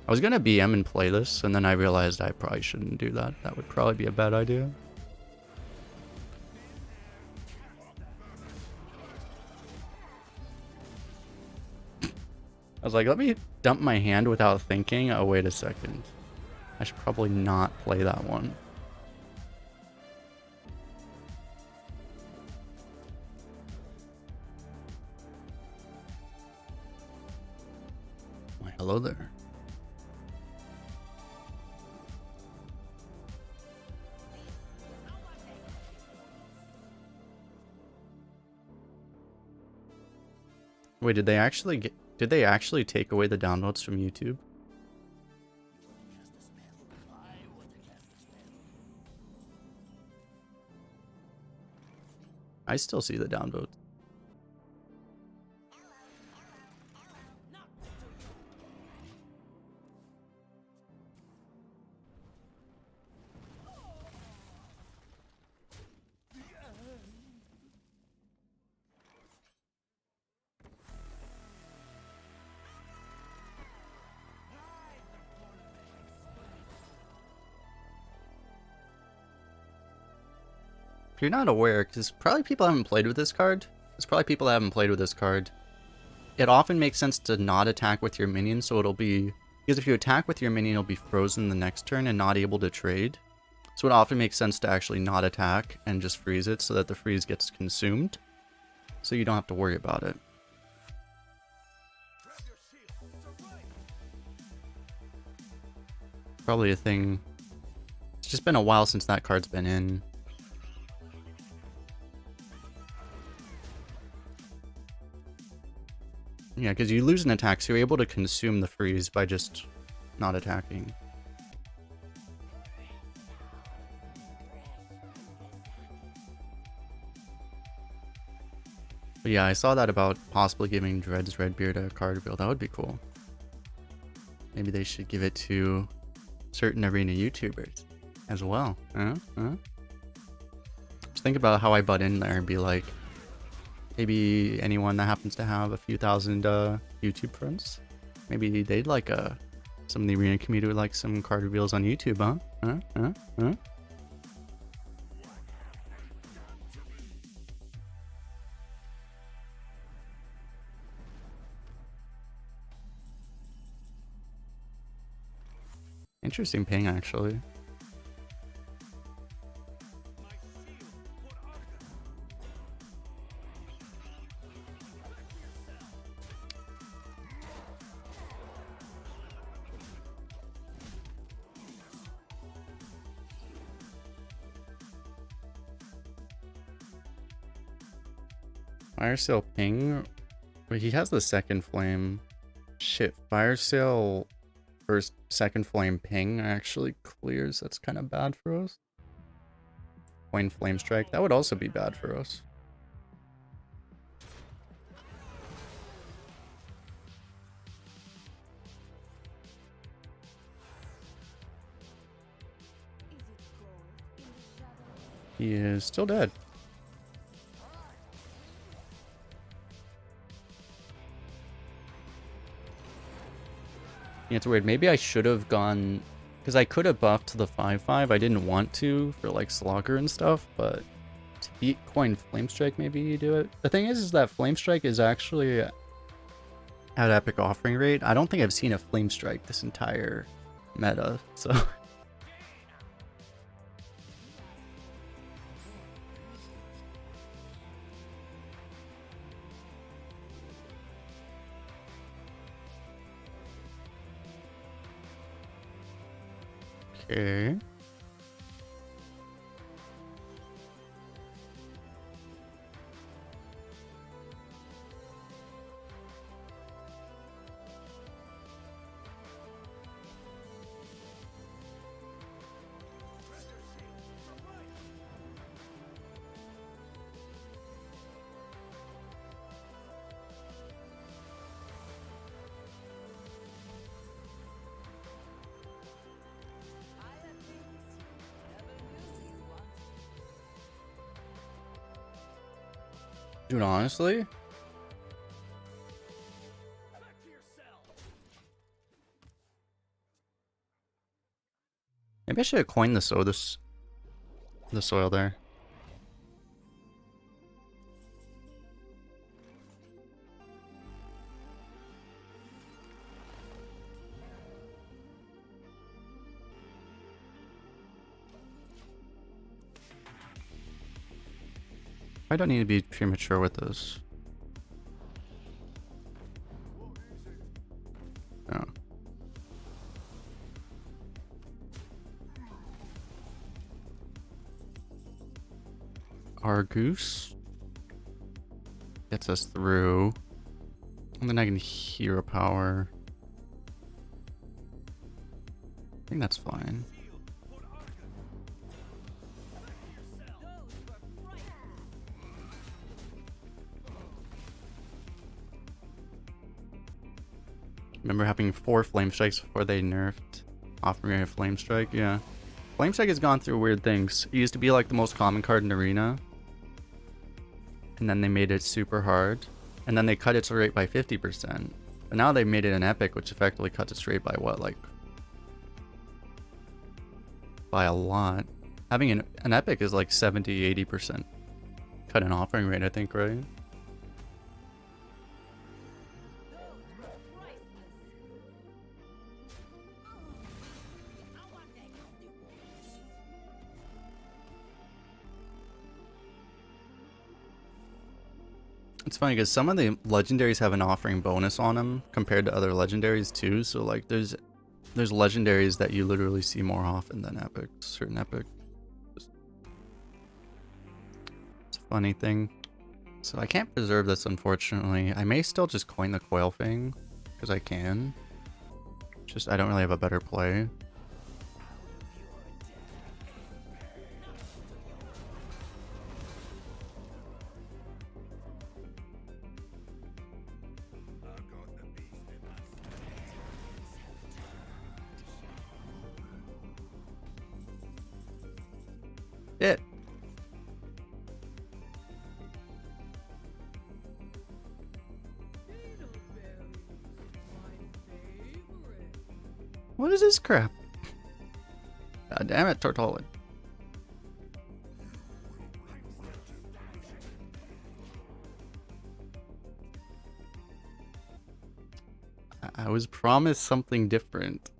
I was gonna BM and play this, and then I realized I probably shouldn't do that. That would probably be a bad idea. I was like, let me dump my hand without thinking. Oh, wait a second. I should probably not play that one. Why, hello there. Wait, did they actually take away the downvotes from YouTube? I still see the downvotes. If you're not aware, because probably people haven't played with this card. There's probably people that haven't played with this card. It often makes sense to not attack with your minion, so it'll be... Because if you attack with your minion, it'll be frozen the next turn and not able to trade. So it often makes sense to actually not attack and just freeze it so that the freeze gets consumed. So you don't have to worry about it. Probably a thing... It's just been a while since that card's been in. Yeah, because you lose an attack, so you're able to consume the freeze by just not attacking. But yeah, I saw that about possibly giving Dread's Redbeard a card reveal. That would be cool. Maybe they should give it to certain arena YouTubers as well. Just think about how I butt in there and be like, maybe anyone that happens to have a few thousand YouTube friends, maybe they'd like some of the arena community would like some card reveals on YouTube, huh? Interesting ping, actually. Fire Sale ping? Wait, he has the second flame. Shit, Fire Sale first, second flame ping actually clears. That's kind of bad for us. Coin Flame Strike, that would also be bad for us. He is still dead. Yeah, it's weird. Maybe I should have gone... Because I could have buffed the 5/5. I didn't want to for like Slogger and stuff, but to beat Coin Flame Strike, maybe you do it. The thing is that Flame Strike is actually at Epic Offering Rate. I don't think I've seen a Flame Strike this entire meta, so... Okay. Dude, honestly, maybe I should have coined the soil there. I don't need to be premature with this. Yeah. Our goose gets us through. And then I can hero power. I think that's fine. Remember having 4 flame strikes before they nerfed offering a flame strike? Yeah. Flame strike has gone through weird things. It used to be like the most common card in Arena. And then they made it super hard. And then they cut its rate by 50%. But now they made it an epic, which effectively cuts its rate by what, like... by a lot. Having an epic is like 70-80% cut in offering rate, I think, right? It's funny because some of the legendaries have an offering bonus on them compared to other legendaries too. So like there's legendaries that you literally see more often than epics, certain epics. It's a funny thing. So I can't preserve this, unfortunately. I may still just coin the coil thing because I can. Just I don't really have a better play. It. What is this crap? God damn it, Tortolid. I was promised something different.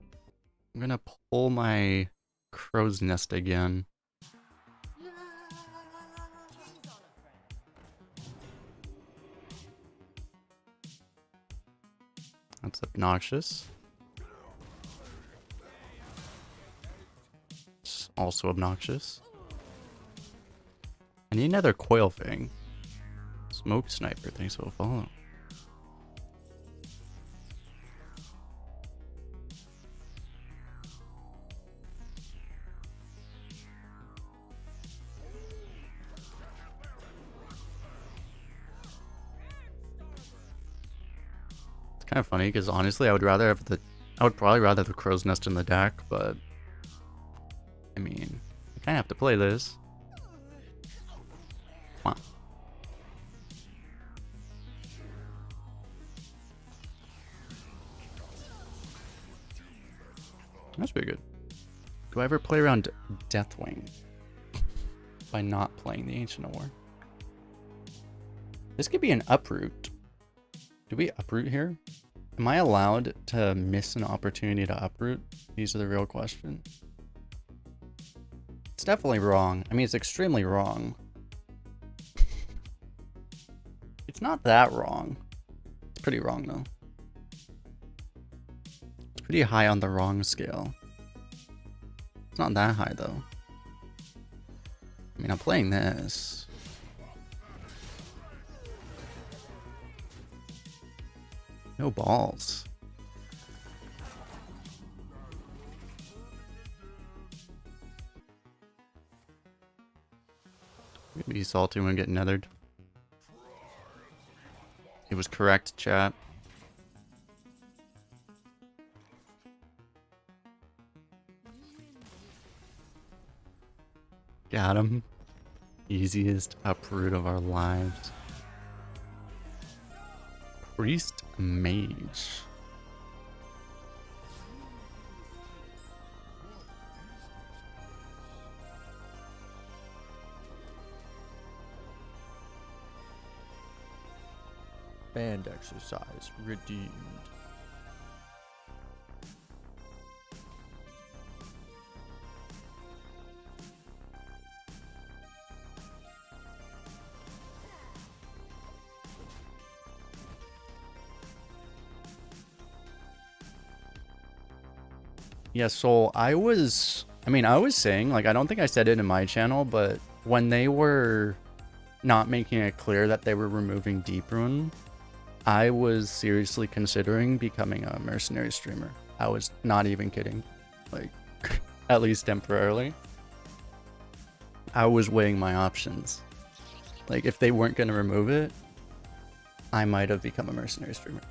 I'm gonna pull my crow's nest again. That's obnoxious. It's also obnoxious. I need another coil thing. Smoke sniper thinks it will follow. Kind of funny because honestly I would probably rather the crow's nest in the deck, but I mean I kind of have to play this. Come on. That's pretty good. Do I ever play around Deathwing by not playing the Ancient War? This could be an uproot. Do we uproot here? Am I allowed to miss an opportunity to uproot? These are the real questions. It's definitely wrong. I mean, it's extremely wrong. It's not that wrong. It's pretty wrong, though. It's pretty high on the wrong scale. It's not that high, though. I mean, I'm playing this. No balls. Maybe salty when getting nethered. It was correct, chat. Got him. Easiest uproot of our lives. Priest Mage. Band exercise redeemed. Yeah, so I was saying, like, I don't think I said it in my channel, but when they were not making it clear that they were removing Deep Rune, I was seriously considering becoming a mercenary streamer. I was not even kidding. Like, at least temporarily. I was weighing my options. Like, if they weren't going to remove it, I might have become a mercenary streamer.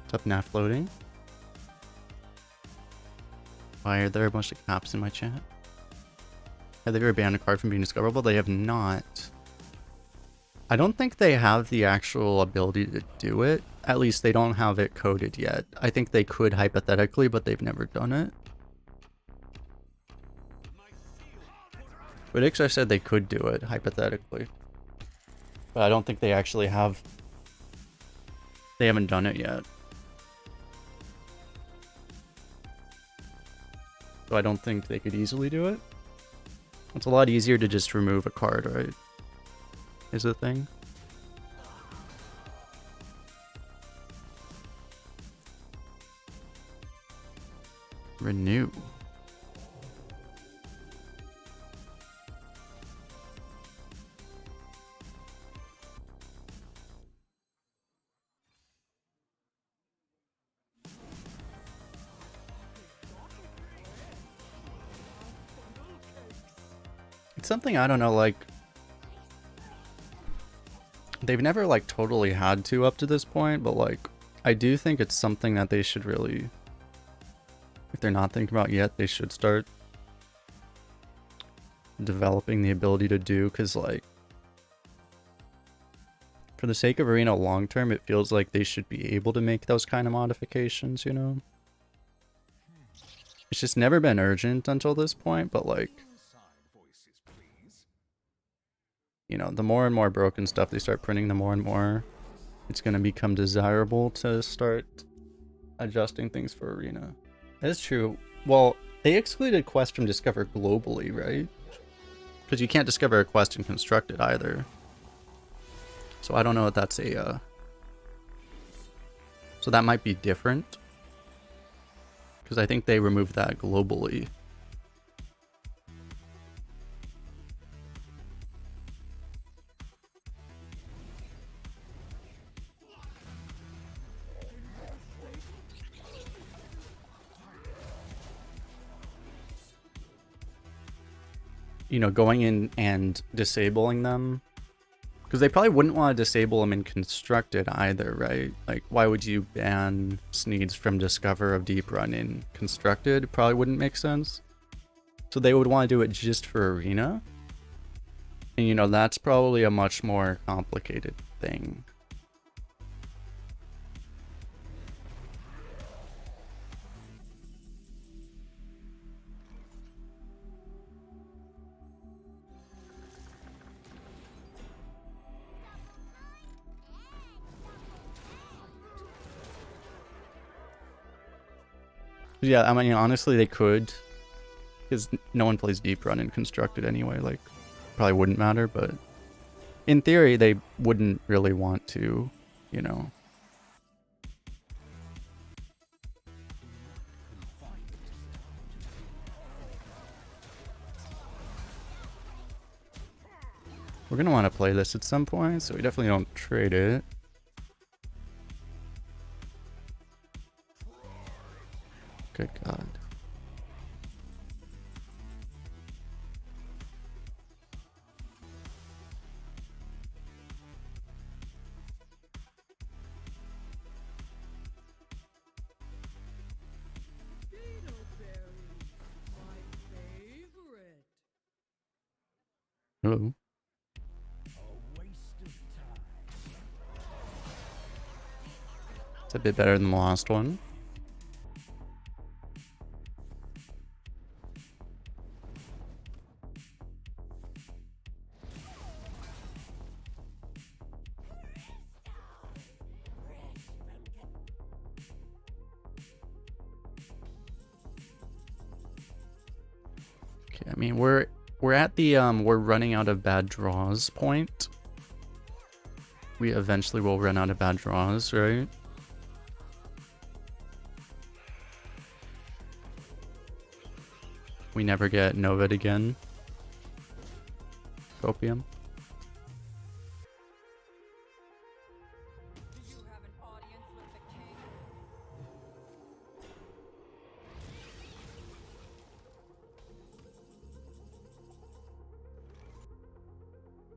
What's up, NAF loading? Why are there a bunch of caps in my chat? Have they ever banned a card from being discoverable? They have not. I don't think they have the actual ability to do it. At least they don't have it coded yet. I think they could hypothetically, but they've never done it. But XR said they could do it, hypothetically. But I don't think they actually have... They haven't done it yet. So I don't think they could easily do it. It's a lot easier to just remove a card, right? Is the thing. Renew. It's something I don't know, like... They've never, like, totally had to up to this point, but, like, I do think it's something that they should really... If they're not thinking about yet, they should start developing the ability to do, because, like... For the sake of Arena long term, it feels like they should be able to make those kind of modifications, you know? It's just never been urgent until this point, but, like... You know, the more and more broken stuff they start printing, the more and more it's going to become desirable to start adjusting things for Arena. That's true. Well, they excluded Quest from Discover globally, right? Because you can't discover a quest in Constructed either. So I don't know if that's a... So that might be different. Because I think they removed that globally. You know, going in and disabling them. Because they probably wouldn't want to disable them in Constructed either, right? Like, why would you ban Sneeds from Discover of Deep Run in Constructed? Probably wouldn't make sense. So they would want to do it just for Arena. And, you know, that's probably a much more complicated thing. Yeah, I mean, honestly, they could. Because no one plays Deep Run in Constructed anyway. Like, probably wouldn't matter, but... In theory, they wouldn't really want to, you know... We're gonna want to play this at some point, so we definitely don't trade it. Good God. Hello. It's a bit better than the last one. Okay, I mean we're at the we're running out of bad draws point. We eventually will run out of bad draws, right? We never get Novid again. Copium.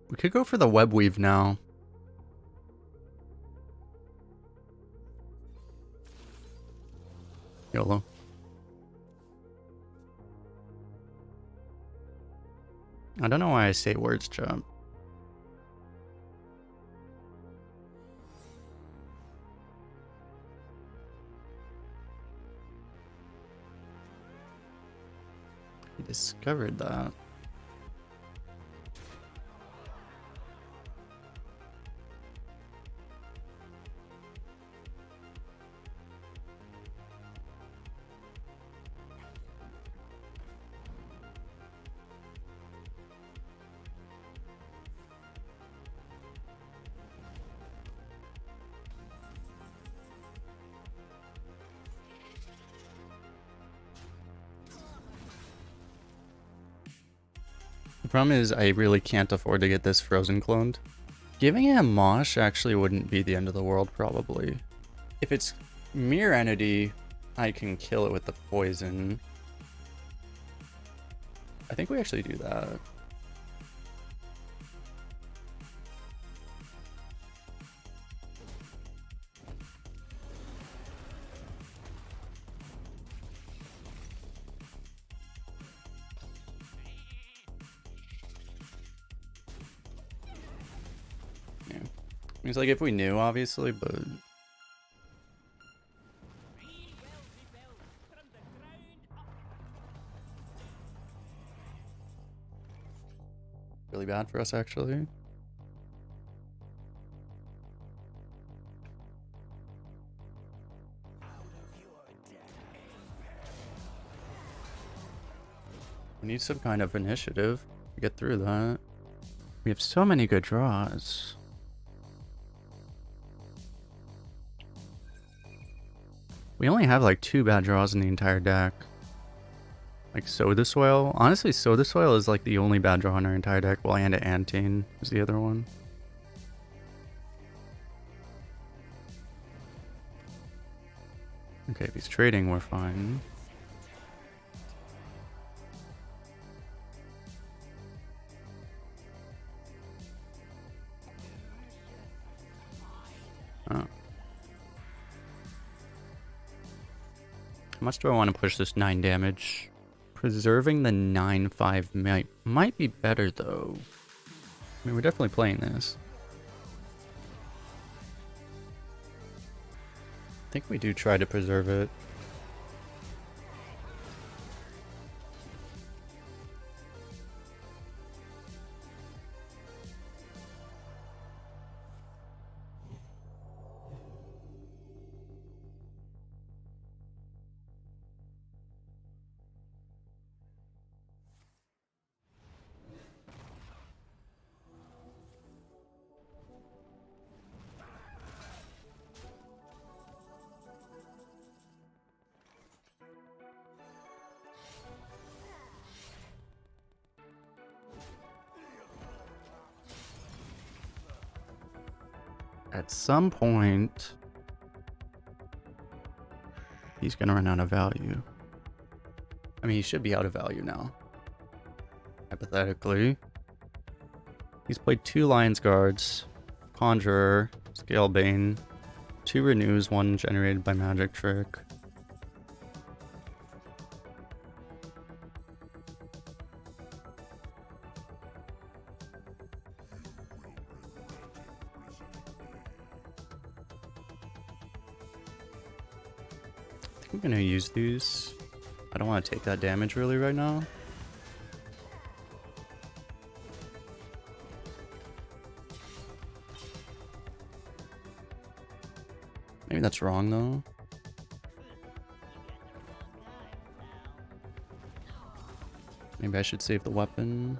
We could go for the web weave now. YOLO. I don't know why I say words, Chub. He discovered that. The problem is I really can't afford to get this frozen cloned. Giving him Mosh actually wouldn't be the end of the world, probably. If it's Mirror Entity, I can kill it with the poison. I think we actually do that. Yeah. It's like if we knew, obviously, but... really bad for us, actually. We need some kind of initiative to get through that. We have so many good draws. We only have like 2 bad draws in the entire deck. Like Sow the Soil. Honestly, Sow the Soil is like the only bad draw in our entire deck, while and Antane is the other one. Okay, if he's trading, we're fine. Oh. How much do I want to push this 9 damage? Preserving the 9/5 might be better though. I mean, we're definitely playing this. I think we do try to preserve it. At some point, he's gonna run out of value. I mean, he should be out of value now. Hypothetically. He's played 2 Lion's Guards, Conjurer, Scalebane, 2 Renews, 1 generated by Magic Trick. I think I'm gonna use these. I don't want to take that damage really right now. Maybe that's wrong though. Maybe I should save the weapon.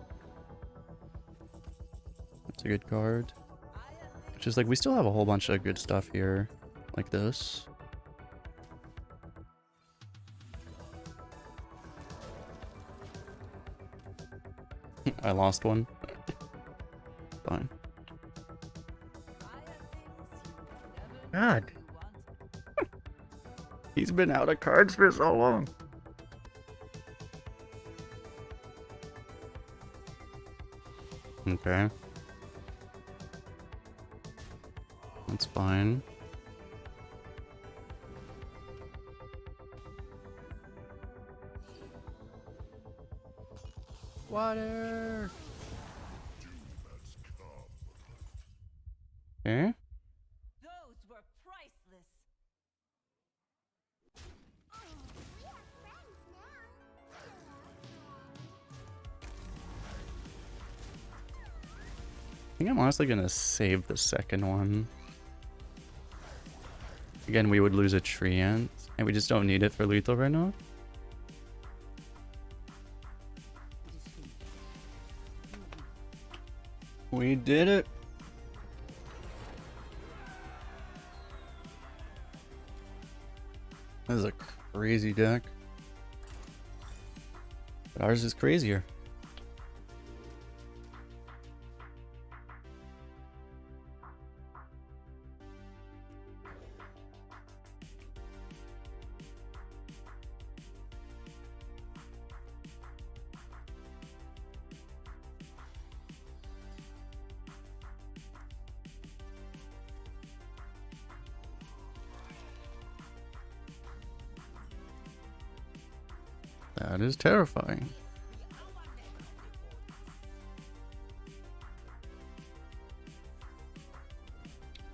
That's a good card. It's just like we still have a whole bunch of good stuff here. Like this. I lost one. Fine. God. He's been out of cards for so long. Okay. That's fine. Water. Okay. Those were priceless. I think I'm honestly gonna save the second one. Again, we would lose a Treant, and we just don't need it for lethal right now. We did it! This is a crazy deck. But ours is crazier. That is terrifying.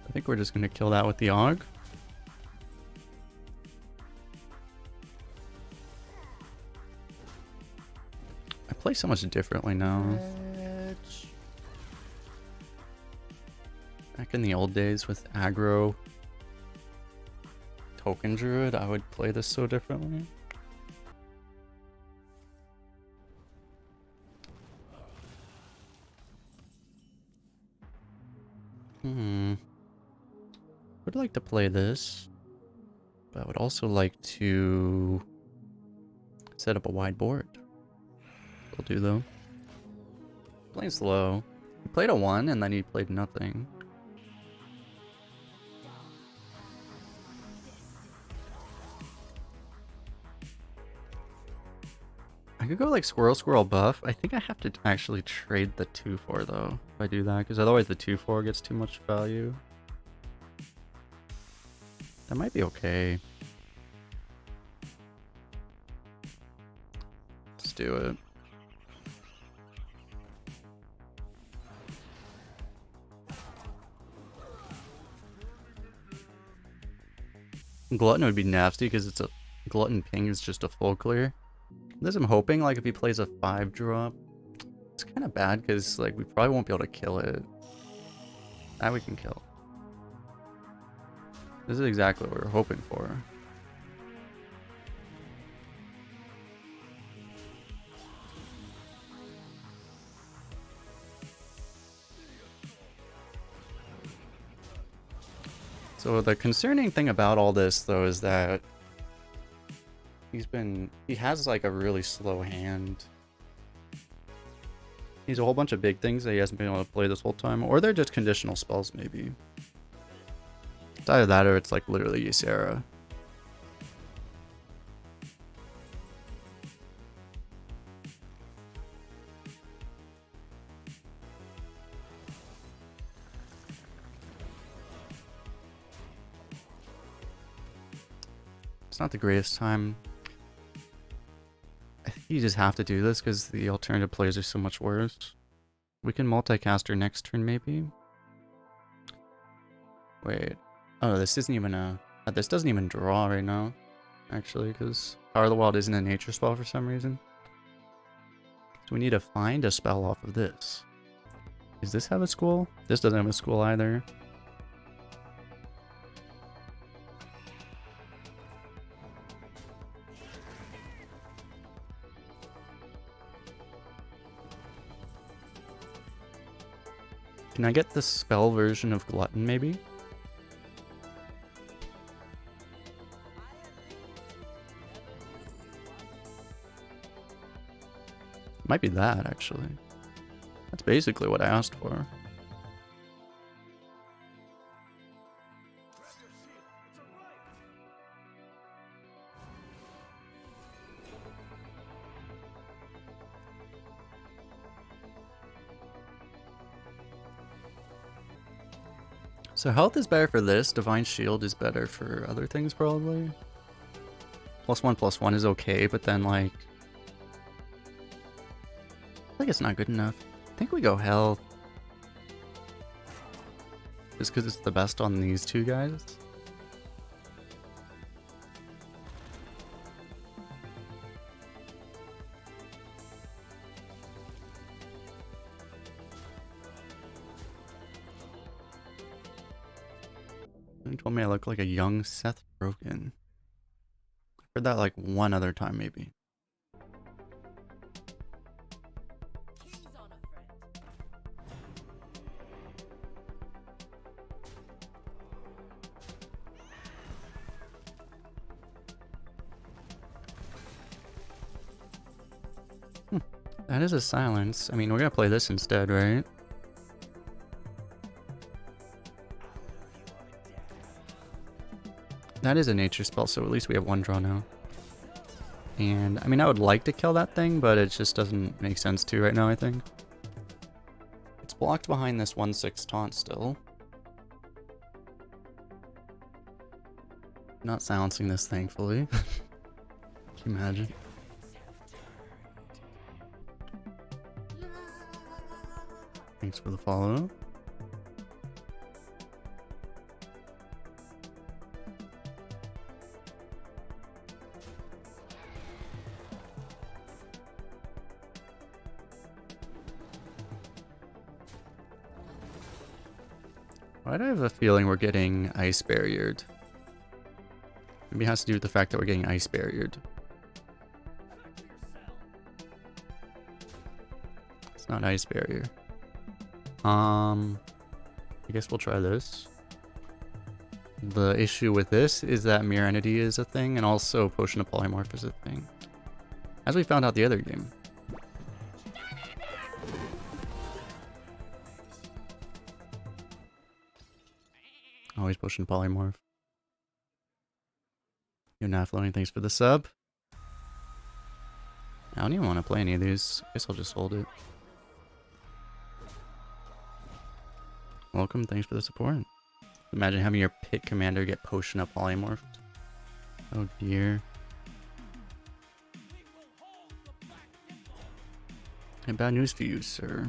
I think we're just gonna kill that with the AUG. I play so much differently now. Back in the old days with aggro token druid, I would play this so differently. Would like to play this, but I would also like to set up a wide board. Will do though. Playing slow. He played a 1 and then he played nothing. I could go like squirrel squirrel buff. I think I have to actually trade the 2/4 though if I do that, because otherwise the 2/4 gets too much value. That might be okay. Let's do it. Glutton would be nasty because it's a Glutton ping is just a full clear. This I'm hoping like if he plays a 5-drop, it's kind of bad because like we probably won't be able to kill it. That we can kill. This is exactly what we're hoping for. So the concerning thing about all this though is that he has like a really slow hand. He's a whole bunch of big things that he hasn't been able to play this whole time, or they're just conditional spells maybe. It's either that or it's like literally Ysera. It's not the greatest time. I think you just have to do this because the alternative plays are so much worse. We can multicast her next turn maybe. Wait. Oh, this isn't even a... this doesn't even draw right now, actually, because Power of the Wild isn't a nature spell for some reason. So we need to find a spell off of this. Does this have a school? This doesn't have a school either. Can I get the spell version of Glutton, maybe? Might be that, actually. That's basically what I asked for. So health is better for this, Divine Shield is better for other things probably. +1/+1 is okay, but then like... I think it's not good enough. I think we go health. Just because it's the best on these two guys. You told me I look like a young Seth Rogen. I've heard that like one other time maybe. Kings on a friend. That is a silence. I mean, we're gonna play this instead, right? That is a nature spell, so at least we have one draw now. And, I mean, I would like to kill that thing, but it just doesn't make sense to right now, I think. It's blocked behind this 1/6 taunt still. Not silencing this, thankfully. Can you imagine? Thanks for the follow. Why do I have a feeling we're getting ice barriered? Maybe it has to do with the fact that we're getting ice barriered. It's not ice barrier. I guess we'll try this. The issue with this is that Mirror Entity is a thing, and also Potion of Polymorph is a thing. As we found out the other game. Always Potion of Polymorph. You're not floating, thanks for the sub. I don't even want to play any of these. I guess I'll just hold it. Welcome, thanks for the support. Imagine having your pit commander get Potion of Polymorphed. Oh dear. And bad news for you, sir.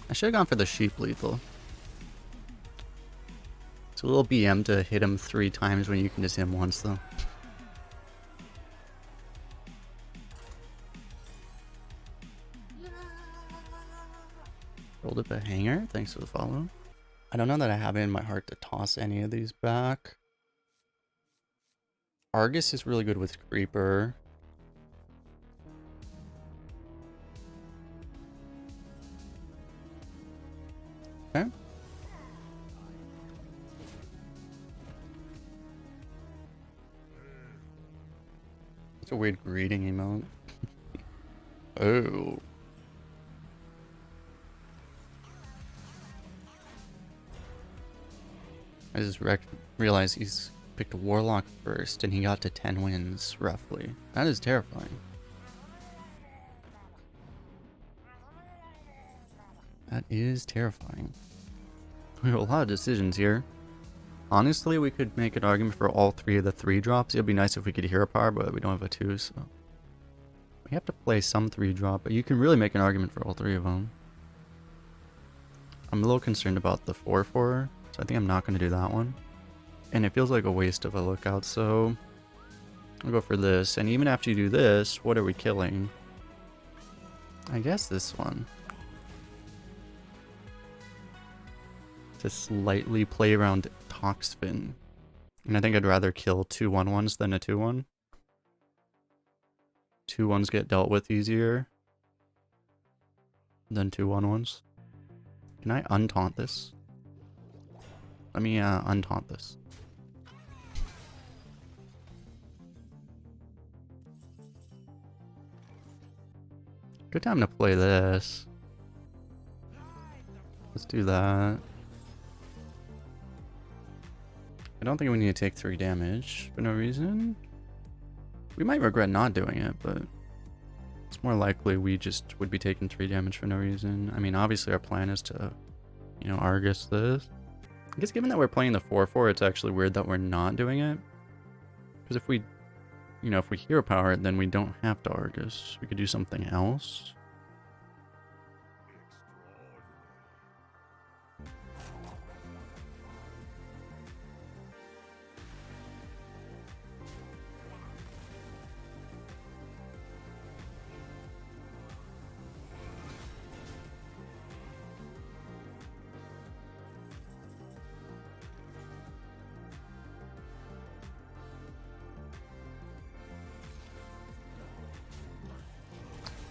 I should have gone for the sheep lethal. It's a little BM to hit him 3 times when you can just hit him once, though. Rolled up a hanger. Thanks for the follow. I don't know that I have it in my heart to toss any of these back. Argus is really good with Creeper. Okay. It's a weird greeting emote. Oh. I just realized he's picked a Warlock first and he got to 10 wins, roughly. That is terrifying. That is terrifying. We have a lot of decisions here. Honestly, we could make an argument for all 3 of the 3 drops. It would be nice if we could hero power, but we don't have a 2, so... We have to play some 3 drop, but you can really make an argument for all 3 of them. I'm a little concerned about the 4/4, so I think I'm not going to do that one. And it feels like a waste of a lookout, so... I'll go for this. And even after you do this, what are we killing? I guess this one. To slightly play around Toxfin. And I think I'd rather kill 2 1/1s than a 2/1. 2/1s get dealt with easier than 2 1/1s. Can I untaunt this? Let me untaunt this. Good time to play this. Let's do that. I don't think we need to take 3 damage for no reason. We might regret not doing it, but it's more likely we just would be taking 3 damage for no reason. I mean, obviously our plan is to, you know, Argus this. I guess given that we're playing the 4/4, it's actually weird that we're not doing it. Because if we, you know, if we hero power it, then we don't have to Argus. We could do something else.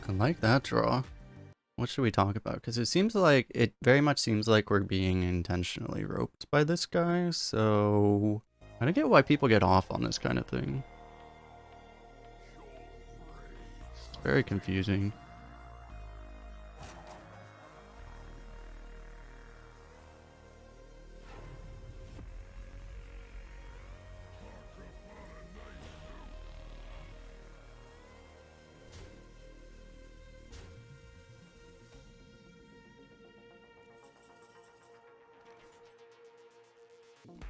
I like that draw. What should we talk about? Because it seems like, it very much seems like we're being intentionally roped by this guy, so I don't get why people get off on this kind of thing. It's very confusing.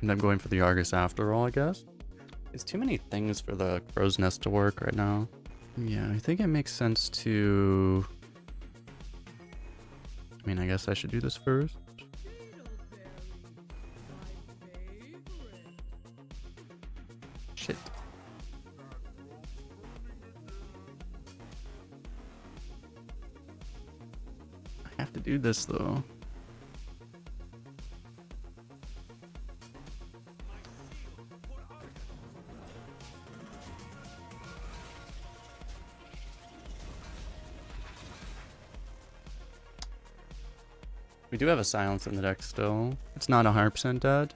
End up going for the Argus after all, I guess. There's too many things for the Crow's Nest to work right now. Yeah, I think it makes sense to... I mean, I guess I should do this first. Shit. I have to do this though. We do have a silence in the deck still. It's not 100% dead.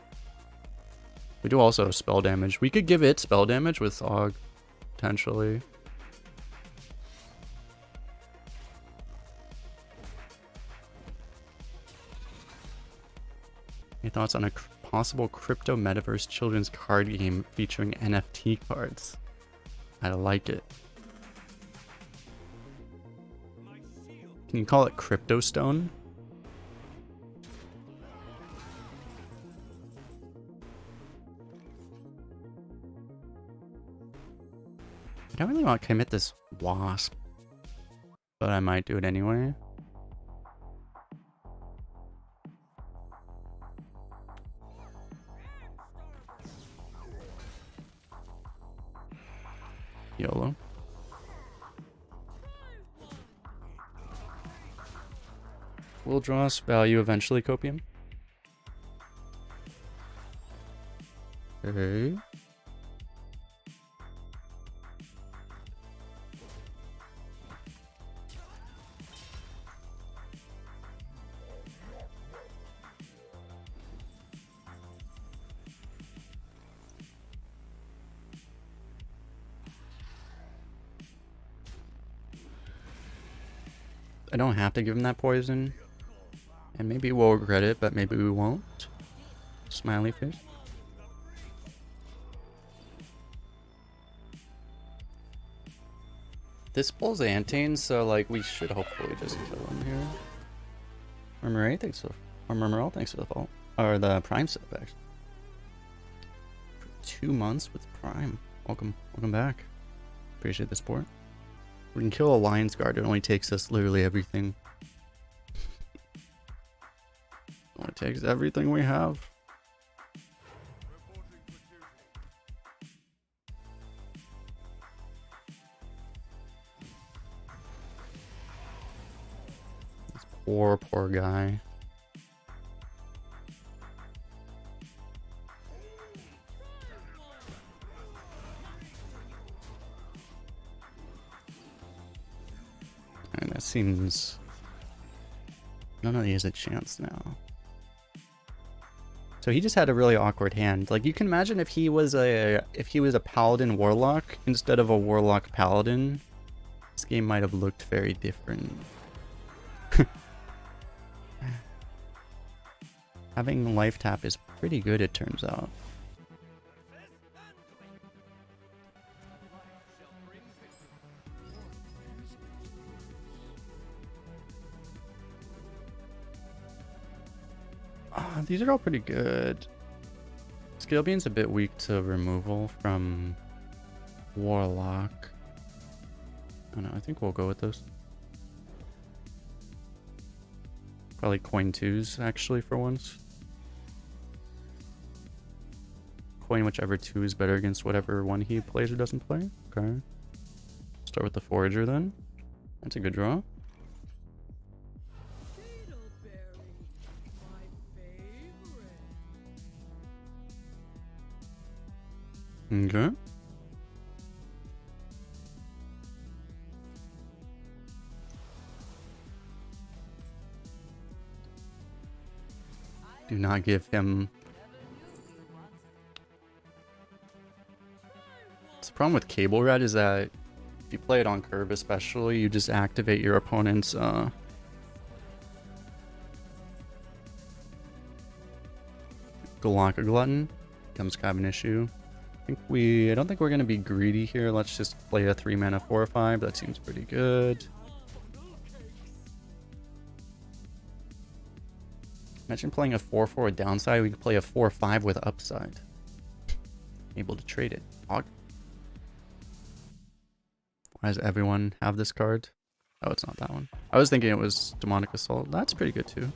We do also have spell damage. We could give it spell damage with Og, potentially. Any thoughts on a possible crypto metaverse children's card game featuring NFT cards? I like it. Can you call it Crypto Stone? I don't really want to commit this wasp, but I might do it anyway. YOLO. Will draw us value eventually, Copium. Okay. I don't have to give him that poison. And maybe we'll regret it, but maybe we won't. Smiley face. This pulls Antane, so like we should hopefully just kill him here. Murmuray, thanks for Murmural, thanks for the fault. Or the Prime step actually. For 2 months with Prime. Welcome back. Appreciate the support. We can kill a Lion's Guard, it only takes us literally everything. Only takes everything we have. This poor guy. seems... I don't know, he has a chance now. So he just had a really awkward hand. Like, you can imagine if he was a paladin warlock instead of a warlock paladin, this game might have looked very different. Having life tap is pretty good, it turns out. These are all pretty good. Scalebean's a bit weak to removal from Warlock. I don't know, I think we'll go with this. Probably coin twos, actually, for once. Coin whichever two is better against whatever one he plays or doesn't play. Okay. Start with the Forager then. That's a good draw. Okay. Do not give him... The problem with Cable Red is that if you play it on curve especially, you just activate your opponent's Galaka Glutton. Becomes kind of an issue. I don't think we're going to be greedy here. Let's just play a 3 mana 4/5. That seems pretty good. Imagine playing a 4/4 with downside. We could play a 4/5 with upside. Able to trade it. Why does everyone have this card? Oh, it's not that one. I was thinking it was Demonic Assault. That's pretty good too.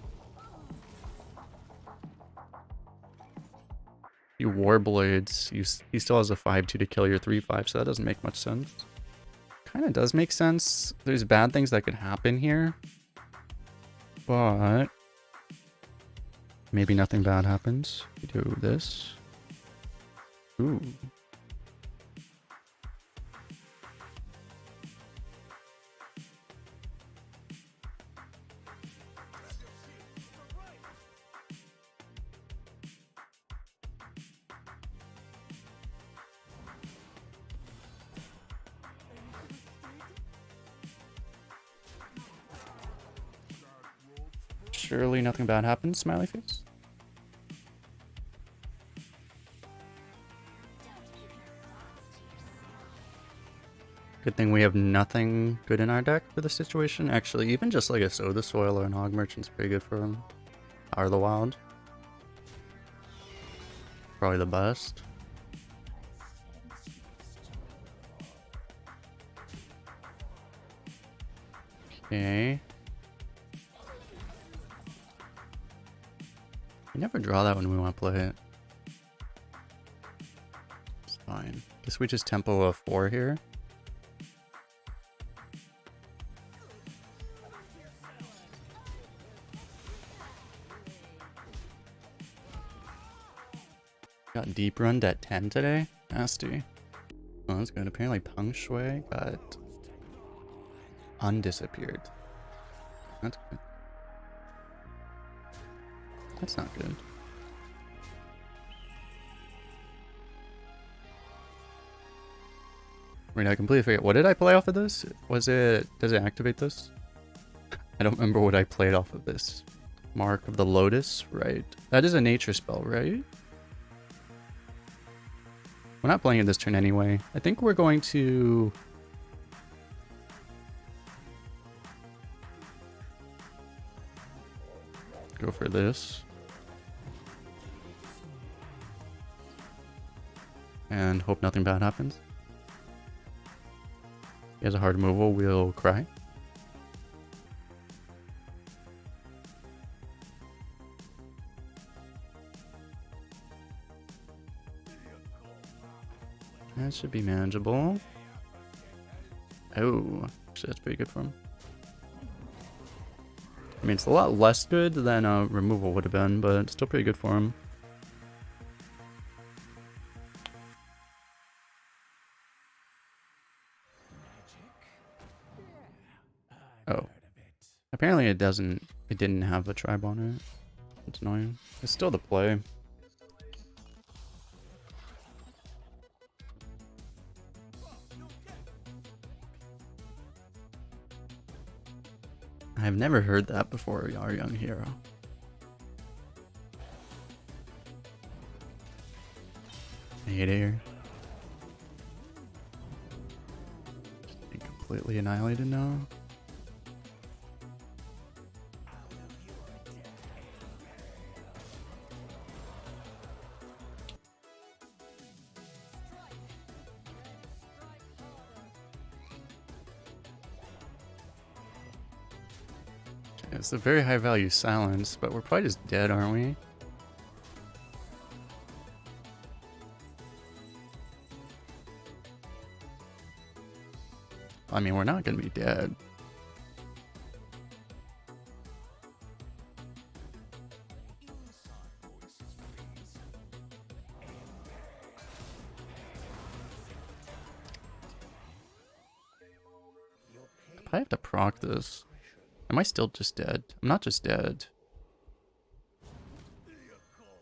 You Warblades, he still has a 5/2 to kill your 3/5, so that doesn't make much sense. Kind of does make sense. There's bad things that could happen here, but maybe nothing bad happens. We do this. Ooh. Surely nothing bad happens, smiley face. Good thing we have nothing good in our deck for the situation. Actually, even just like a Soda Soil or an Hog Merchant's pretty good for him. Power of the Wild. Probably the best. Okay. We never draw that when we want to play it. It's fine. Guess we just tempo a 4 here. Got deep run at 10 today. Nasty. Oh, that's good. Apparently Peng Shui got undisappeared. That's good. That's not good. Wait, I completely forget. What did I play off of this? Was it... Does it activate this? I don't remember what I played off of this. Mark of the Lotus? Right. That is a nature spell, right? We're not playing it this turn anyway. I think we're going to... go for this. And hope nothing bad happens. He has a hard removal, we'll cry. That should be manageable. Oh, actually that's pretty good for him. I mean, it's a lot less good than removal would have been, but it's still pretty good for him. Oh, Apparently it doesn't, it didn't have a tribe on it. It's annoying. It's still the play. I've never heard that before, our young hero. Nadir. Completely annihilated now. It's a very high value silence, but we're probably just dead, aren't we? I mean, we're not going to be dead. I have to proc this. Am I still just dead? I'm not just dead.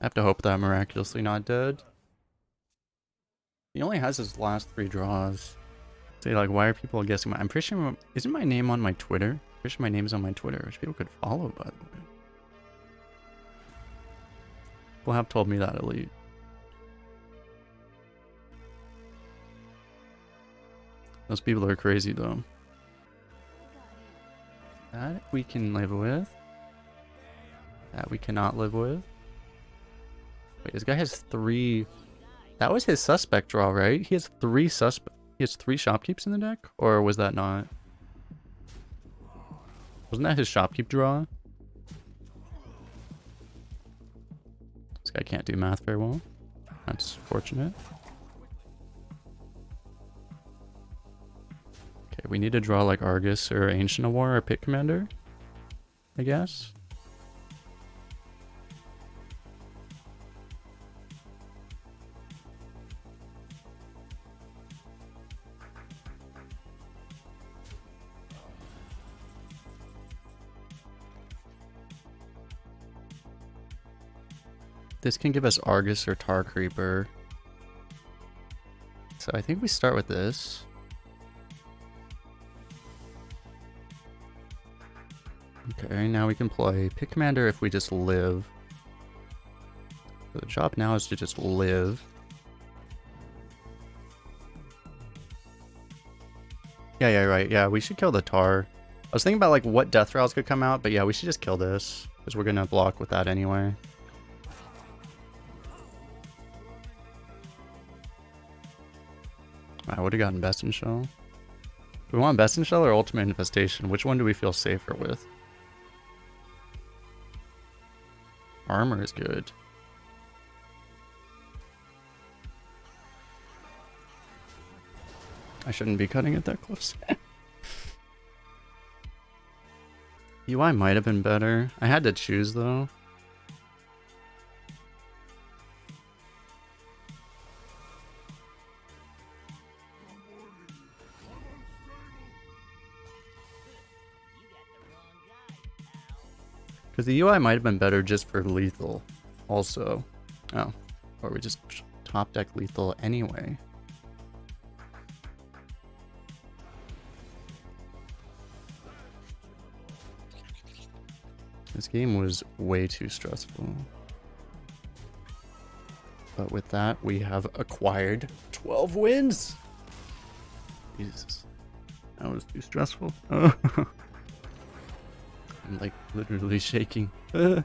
I have to hope that I'm miraculously not dead. He only has his last 3 draws. Say, like, why are people guessing I'm pretty sure, isn't my name on my Twitter? Pretty sure my name is on my Twitter, which people could follow, by the way. People have told me that, at least. Those people are crazy, though. That we can live with. That we cannot live with. Wait, this guy has 3... That was his suspect draw, right? He has 3 suspect. He has 3 shopkeeps in the deck? Or was that not? Wasn't that his shopkeep draw? This guy can't do math very well. That's fortunate. Okay, we need to draw like Argus or Ancient of War or Pit Commander, I guess. This can give us Argus or Tar Creeper. So I think we start with this. Okay, now we can play Pit Commander if we just live. So the job now is to just live. Yeah, right. Yeah, we should kill the Tar. I was thinking about like what Death Rails could come out, but yeah, we should just kill this. Because we're going to block with that anyway. I would have gotten Best in Shell. Do we want Best in Shell or Ultimate Infestation? Which one do we feel safer with? Armor is good. I shouldn't be cutting it that close. UI might have been better. I had to choose though. Because the UI might have been better just for lethal also. Oh, or we just top deck lethal anyway. This game was way too stressful. But with that, we have acquired 12 wins! Jesus. That was too stressful. I'm like literally shaking. If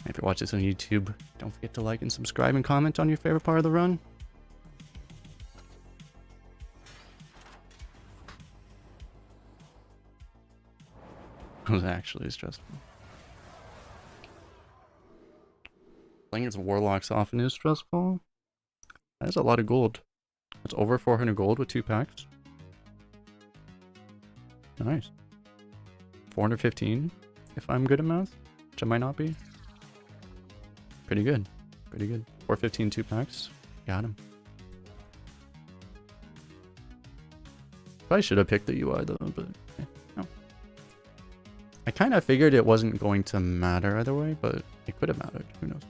you watch this on YouTube, don't forget to like and subscribe and comment on your favorite part of the run. It was actually stressful. Playing as Warlocks often is stressful. That's a lot of gold. That's over 400 gold with 2 packs. Nice. 415, if I'm good at math, which I might not be. Pretty good. Pretty good. 415, 2 packs. Got him. Probably should have picked the UI though, but no. I kind of figured it wasn't going to matter either way, but it could have mattered. Who knows?